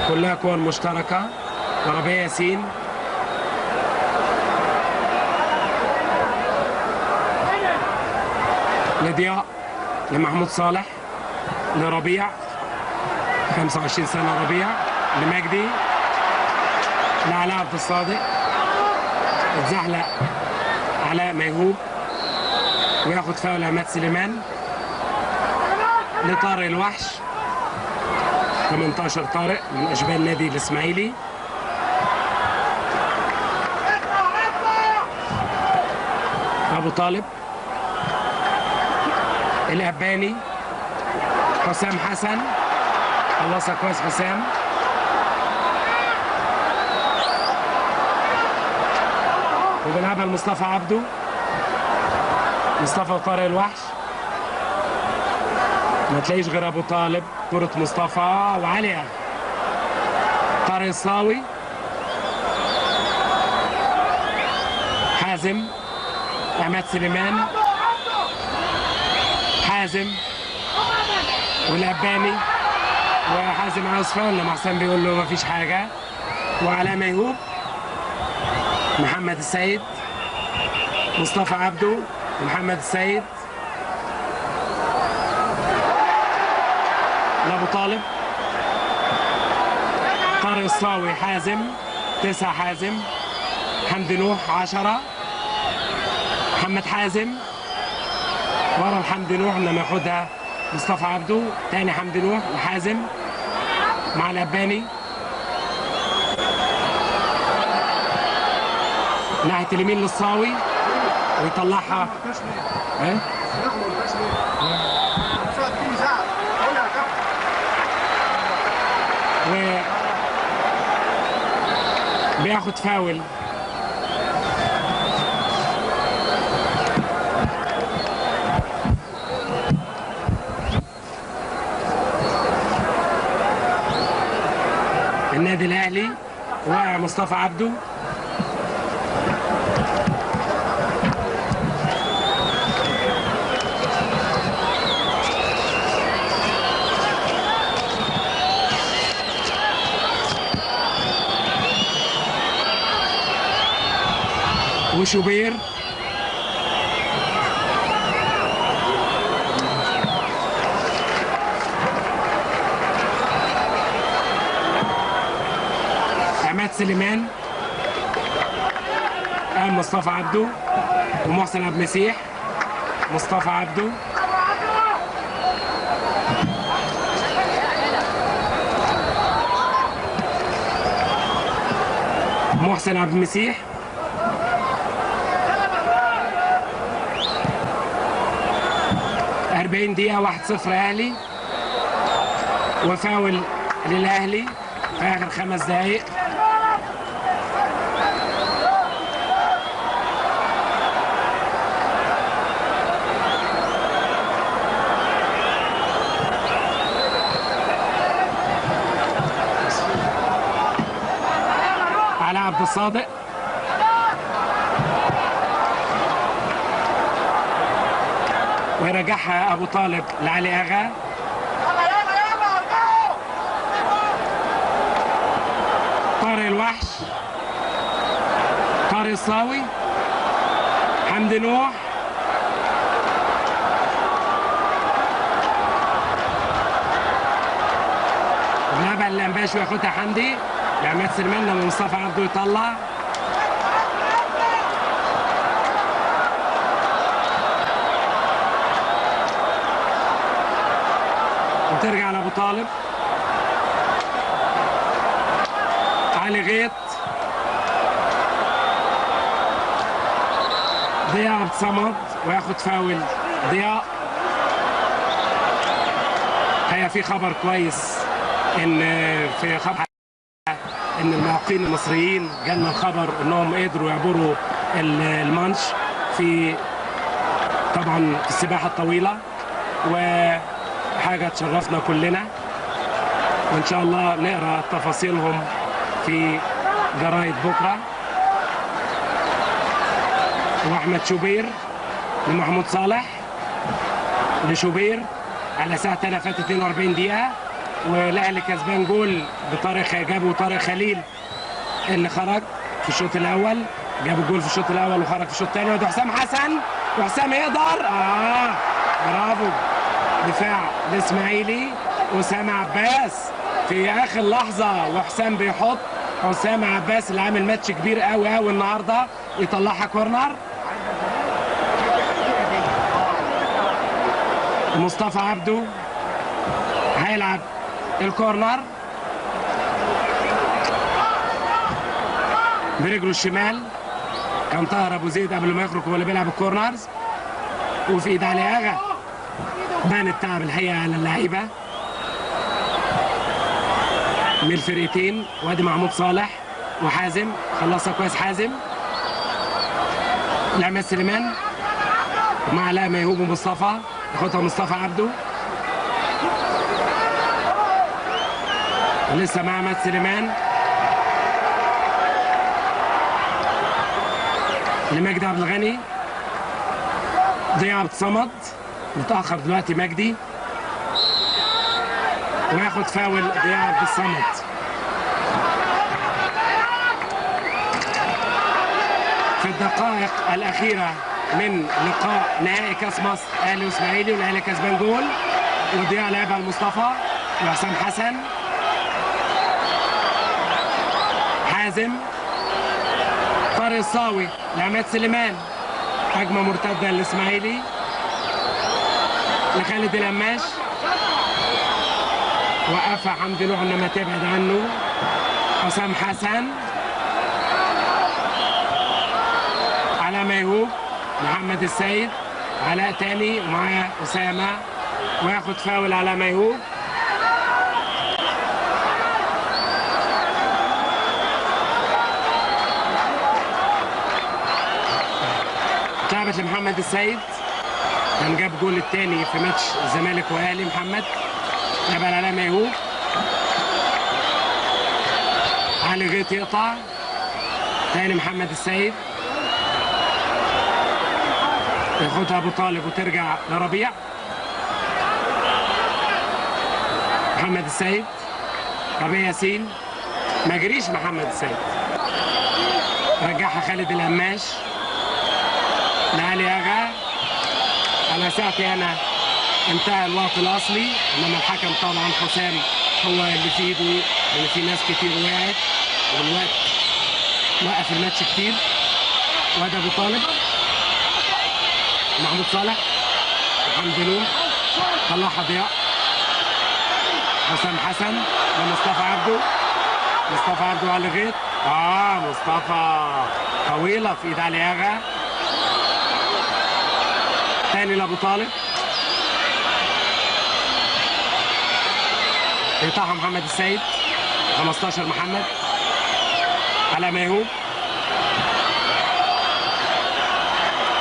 كلها كور مشتركة. وربيع ياسين، لضياء، لمحمود صالح، لربيع 25 سنة ربيع، لمجدي، لعلاء عبد الصادق، اتزحلق علاء ميهوب وياخد فاول عماد سليمان، لطارق الوحش 18 طارق من اشبال النادي الاسماعيلي. ابو طالب، الاباني، حسام حسن، خلصها كويس حسام. وبيلعبها لمصطفى عبده، مصطفى وطارق الوحش، ما تلاقيش غير ابو طالب. كرة مصطفى وعليها طارق الصاوي، حازم، عماد سليمان، حازم والاباني، وحازم عاوز فاول لما حسام بيقول له مفيش حاجة. وعلى ميهوب، محمد السيد، مصطفى عبده، محمد السيد، لابو طالب، طارق الصاوي، حازم 9، حازم، حمدي نوح 10، محمد حازم ورا الحمدي نوح لما ياخدها مصطفى عبده. تاني حمدي نوح لحازم مع الاباني ناحية اليمين للصاوي ويطلعها. ايه؟ بياخد فاول النادي الاهلي ومصطفى عبده. وشوبير عماد سليمان، مصطفى عبده ومحسن عبد المسيح. مصطفى عبده، محسن عبد المسيح، دقيقة 1-0 اهلي، وفاول للاهلي في اخر 5 دقايق. علاء عبد الصادق، ويرجعها ابو طالب لعلي اغا. طارق الوحش، طارق الصاوي، حمدي نوح، لعبها الانباشي وياخدها حمدي لعماد سليمان لما مصطفى عبده يطلع. وترجع لابو طالب، وعلي غيط. ضياء عبد الصمد وياخد فاول ضياء. هي في خبر كويس ان في خبر ان المعوقين المصريين جالنا الخبر انهم قدروا يعبروا المانش في طبعا في السباحه الطويله، وحاجه تشرفنا كلنا، وان شاء الله نقرا تفاصيلهم في جرايد بكره. واحمد شوبير لمحمود صالح لشوبير على ساعه تانية فاتت 42 دقيقه، والاهلي كسبان جول بطارق جابه طارق خليل اللي خرج في الشوط الاول، جاب الجول في الشوط الاول وخرج في الشوط الثاني. وده حسام حسن، وحسام يقدر برافو. دفاع الاسماعيلي اسامه عباس في اخر لحظه، وحسام بيحط. حسام عباس اللي عامل ماتش كبير قوي قوي النهارده يطلعها كورنر. مصطفى عبده هيلعب الكورنر برجله الشمال. كان طاهر ابو زيد قبل ما يخرج هو اللي بيلعب الكورنرز، وفي ايد علي اغا. بان التعب الحقيقه على اللعيبه من الفرقتين. وادي محمود صالح وحازم خلصها كويس. حازم لعماد سليمان ومع علاء ميهوب ومصطفى، ياخدها مصطفى عبده لسه مع عماد سليمان لمجدي عبد الغني. ضياء عبد الصمد متاخر دلوقتي مجدي، وياخد فاول ضياء عبد الصمد. في الدقائق الاخيره من لقاء نهائي كاس مصر اهلي واسماعيلي، والاهلي كسبان جول، وضياء لعبها لمصطفى وحسام حسن. حازم طارق الصاوي لعماد سليمان، هجمه مرتده للاسماعيلي لخالد القماش، وقفها حمدي نوح انما تبعد عنه. حسام حسن على ميهوب، محمد السيد، علاء تاني ومعاه اسامه، وياخد فاول على ميهوب. اتلعبت لمحمد السيد، كان جاب جول الثاني في ماتش الزمالك واهلي. محمد لعبها على ميهوب، علي غيط يقطع تاني. محمد السيد ياخدها ابو طالب وترجع لربيع. محمد السيد، ربيع ياسين، ما جريش محمد السيد، رجعها خالد القماش لعلي اغا. على ساعتي انا انتهى الوقت الاصلي، انما الحكم طبعا حسام هو اللي في ايده، لان في ناس كتير وقعت والوقت وقف الماتش كتير. وادي ابو طالب، محمود صالح، حمدي نوح، طلعها ضياء. حسام حسن لمصطفى عبده، مصطفى عبده على الغيط. مصطفى طويله في ايد علي اغا. تاني لابو طالب، يقطعها محمد السيد. 15 محمد على ميهوب.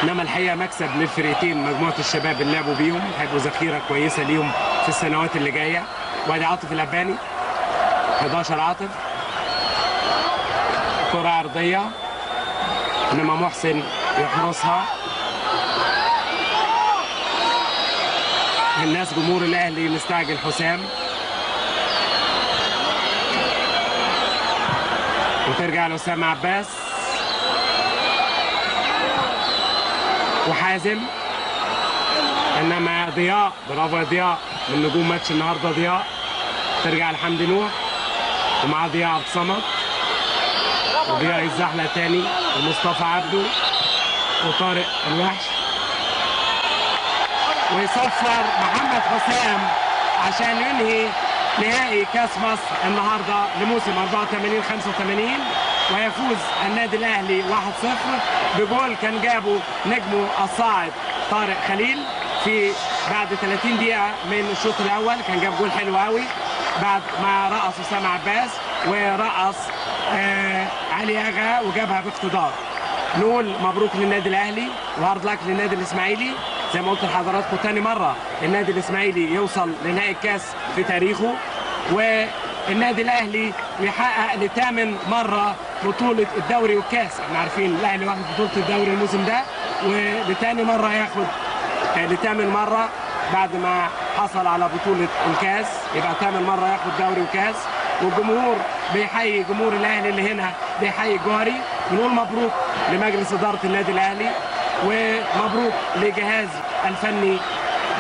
انما الحقيقه مكسب للفريقين، مجموعه الشباب اللي لعبوا بيهم هيبقوا ذخيره كويسه ليهم في السنوات اللي جايه. وادي عاطف الاباني 11 عاطف، كره عرضيه انما محسن يحرسها. الناس جمهور الاهلي مستعجل حسام، وترجع لأسامة عباس وحازم. انما ضياء، برافو يا ضياء، من نجوم ماتش النهارده ضياء. ترجع لحمدي نوح ومع ضياء عبد الصمد، وضياء يتزحلق تاني ومصطفى عبده وطارق الوحش، ويصفر محمد حسام عشان ينهي نهائي كاس مصر النهارده لموسم 84-85، ويفوز النادي الاهلي 1-0 بجول كان جابه نجمه الصاعد طارق خليل في بعد 30 دقيقه من الشوط الاول. كان جاب جول حلو قوي بعد ما رقص اسامه عباس ورقص علي اغا وجابها باقتدار. نقول مبروك للنادي الاهلي وهارد لك للنادي الاسماعيلي. زي ما قلت لحضراتكم تاني مره النادي الاسماعيلي يوصل لنهائي الكاس في تاريخه، والنادي الاهلي يحقق لثامن مره بطوله الدوري والكاس. احنا عارفين الاهلي واخد بطوله الدوري الموسم ده، ولثاني مره ياخد لثامن مره بعد ما حصل على بطوله الكاس، يبقى ثامن مره ياخد دوري وكاس. والجمهور بيحيي جمهور الاهلي اللي هنا بيحيي الجوهري. بنقول مبروك لمجلس اداره النادي الاهلي، ومبروك لجهاز الفني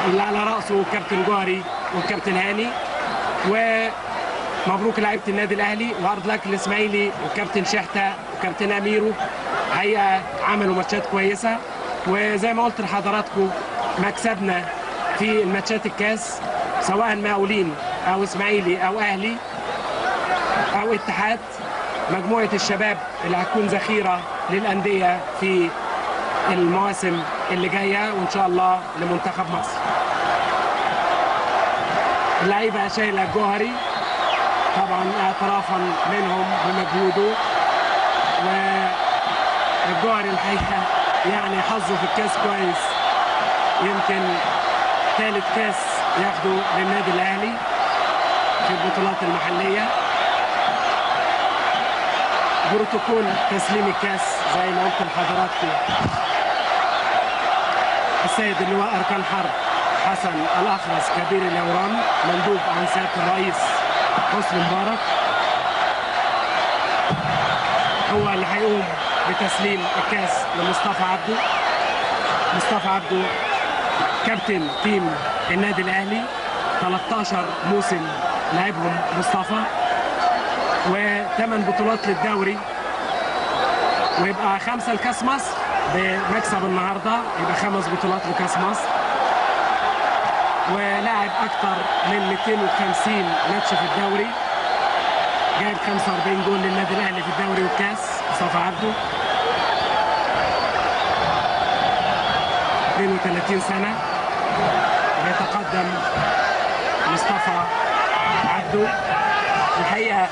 اللي على راسه الكابتن جوهري والكابتن هاني، ومبروك لعيبه النادي الاهلي. وهارد لك للاسماعيلي والكابتن شحته وكابتن اميرو، هي عملوا ماتشات كويسه. وزي ما قلت لحضراتكم مكسبنا في الماتشات الكاس سواء مقاولين او اسماعيلي او اهلي او اتحاد، مجموعه الشباب اللي هتكون ذخيره للانديه في المواسم اللي جايه، وان شاء الله لمنتخب مصر. اللعيبه شايله الجوهري طبعا اعترافا منهم بمجهوده، والجوهري الحقيقه يعني حظه في الكاس كويس، يمكن ثالث كاس ياخده للنادي الاهلي في البطولات المحليه. بروتوكول تسليم الكاس زي ما قلت لحضراتكم السيد اللواء اركان حرب حسن الاخرس كبير اليوران مندوب عن سياده الرئيس حسني مبارك، هو اللي هيقوم بتسليم الكاس لمصطفى عبده. مصطفى عبده كابتن تيم النادي الاهلي، 13 موسم لعبهم مصطفى، و8 بطولات للدوري، ويبقى 5 لكاس مصر بمكسب النهارده، يبقى 5 بطولات لكاس مصر. ولاعب اكثر من 250 ماتش في الدوري، جايب 45 جول للنادي الاهلي في الدوري والكاس. مصطفى عبده 32 سنه بيتقدم مصطفى عبده. الحقيقه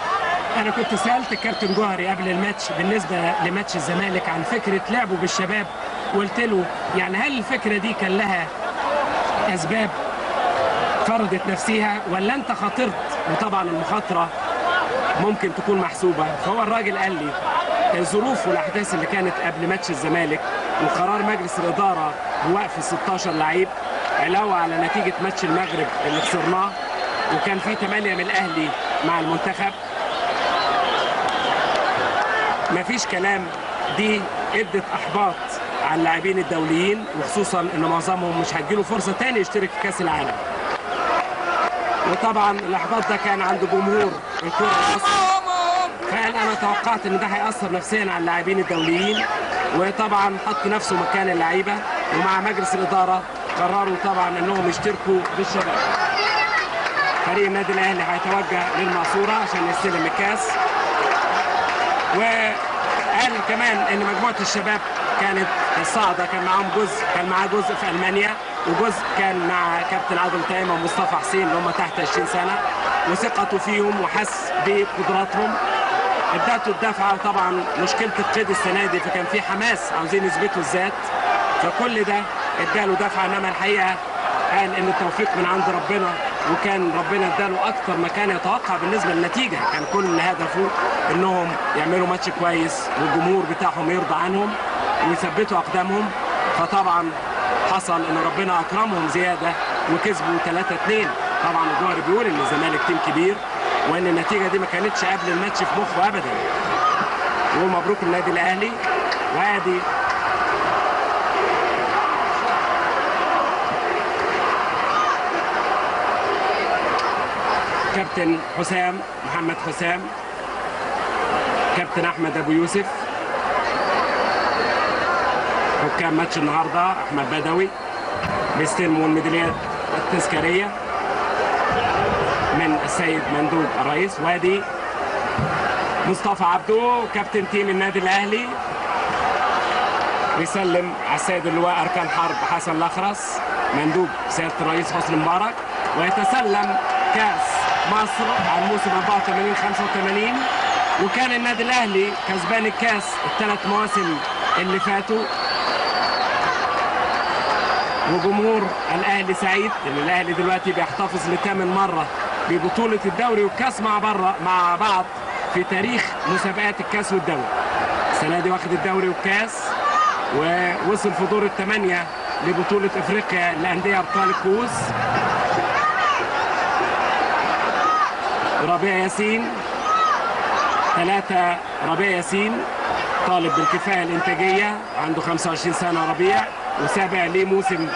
انا كنت سالت الكابتن جوهري قبل الماتش بالنسبه لماتش الزمالك عن فكره لعبه بالشباب، وقلت له يعني هل الفكره دي كان لها اسباب فرضت نفسها ولا انت خاطرت؟ وطبعا المخاطره ممكن تكون محسوبه. فهو الراجل قال لي الظروف والاحداث اللي كانت قبل ماتش الزمالك وقرار مجلس الاداره بوقف 16 لعيب علاوه على نتيجه ماتش المغرب اللي خسرناه، وكان في 8 من الاهلي مع المنتخب، مفيش كلام. دي ادت احباط على اللاعبين الدوليين، وخصوصا ان معظمهم مش هتجيله فرصه تاني يشترك في كاس العالم. وطبعا الاحباط ده كان عند جمهور الكره المصري، فقال انا توقعت ان ده هيأثر نفسيا على اللاعبين الدوليين، وطبعا حط نفسه مكان اللعيبه، ومع مجلس الاداره قرروا طبعا انهم يشتركوا بالشباب. فريق النادي الاهلي هيتوجه للمقصوره عشان يستلم الكاس. وقال كمان ان مجموعه الشباب كانت الصاعده كان معاهم جزء، كان معاه جزء في المانيا، وجزء كان مع كابتن عادل تايمه ومصطفى حسين اللي هم تحت 20 سنه، وثقته فيهم وحس بقدراتهم ادته الدفعه. وطبعا مشكله القيد السنه دي فكان في حماس عاوزين يثبتوا الذات، فكل ده اداله دفعه. انما الحقيقه قال ان التوفيق من عند ربنا، وكان ربنا اداله اكتر ما كان يتوقع بالنسبه للنتيجه. كان كل هدفه انهم يعملوا ماتش كويس والجمهور بتاعهم يرضى عنهم ويثبتوا اقدامهم. فطبعا حصل ان ربنا اكرمهم زياده وكسبوا 3-2. طبعا الجوهري بيقول ان الزمالك تيم كبير، وان النتيجه دي ما كانتش قبل الماتش في مخه ابدا. ومبروك النادي الاهلي. وادي كابتن حسام محمد حسام، كابتن احمد ابو يوسف، حكام ماتش النهارده احمد بدوي بيستلموا الميداليات التذكاريه. من السيد مندوب الرئيس. وادي مصطفى عبدو كابتن تيم النادي الاهلي بيسلم على السيد اللواء اركان حرب حسن الاخرس مندوب سياده الرئيس حسني مبارك، ويتسلم كاس مصر على الموسم 84 85. وكان النادي الاهلي كسبان الكاس الثلاث مواسم اللي فاتوا، وجمهور الاهلي سعيد ان الاهلي دلوقتي بيحتفظ لثامن مره ببطوله الدوري والكاس مع بعض في تاريخ مسابقات الكاس والدوري. السنه دي واخد الدوري والكاس، ووصل في دور الثمانيه لبطوله افريقيا للانديه ابطال الكؤوس. ربيع ياسين 3 ربيع ياسين طالب بالكفاءه الانتاجيه، عنده 25 سنه ربيع، وسابع ليه موسم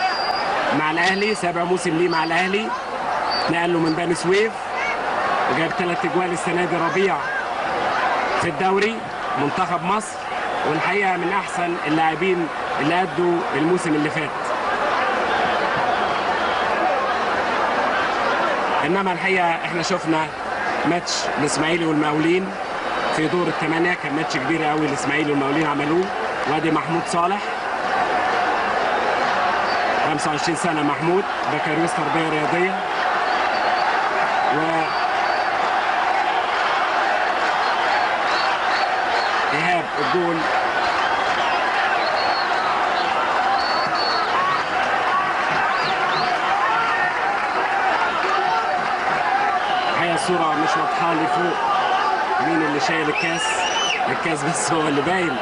مع الاهلي، سابع موسم ليه مع الاهلي، نقل له من بني سويف وجاب 3 اجوال السنه دي ربيع في الدوري منتخب مصر، والحقيقه من احسن اللاعبين اللي ادوا الموسم اللي فات. انما الحقيقه احنا شفنا ماتش الاسماعيلي والمقاولين في دور الثمانيه، كان ماتش كبير قوي الاسماعيلي والمقاولين عملوه. وادي محمود صالح 25 سنه، محمود بكالوريوس تربيه رياضيه، إيهاب الجول هي الصورة مش واضحة لي فوق مين اللي شايل الكاس بس هو اللي باين،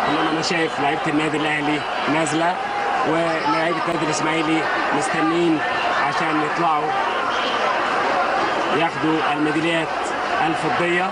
انما انا شايف لعيبة النادي الاهلي نازلة ولاعيبة النادي الاسماعيلي مستنيين عشان يطلعوا ياخدوا الميداليات الفضية.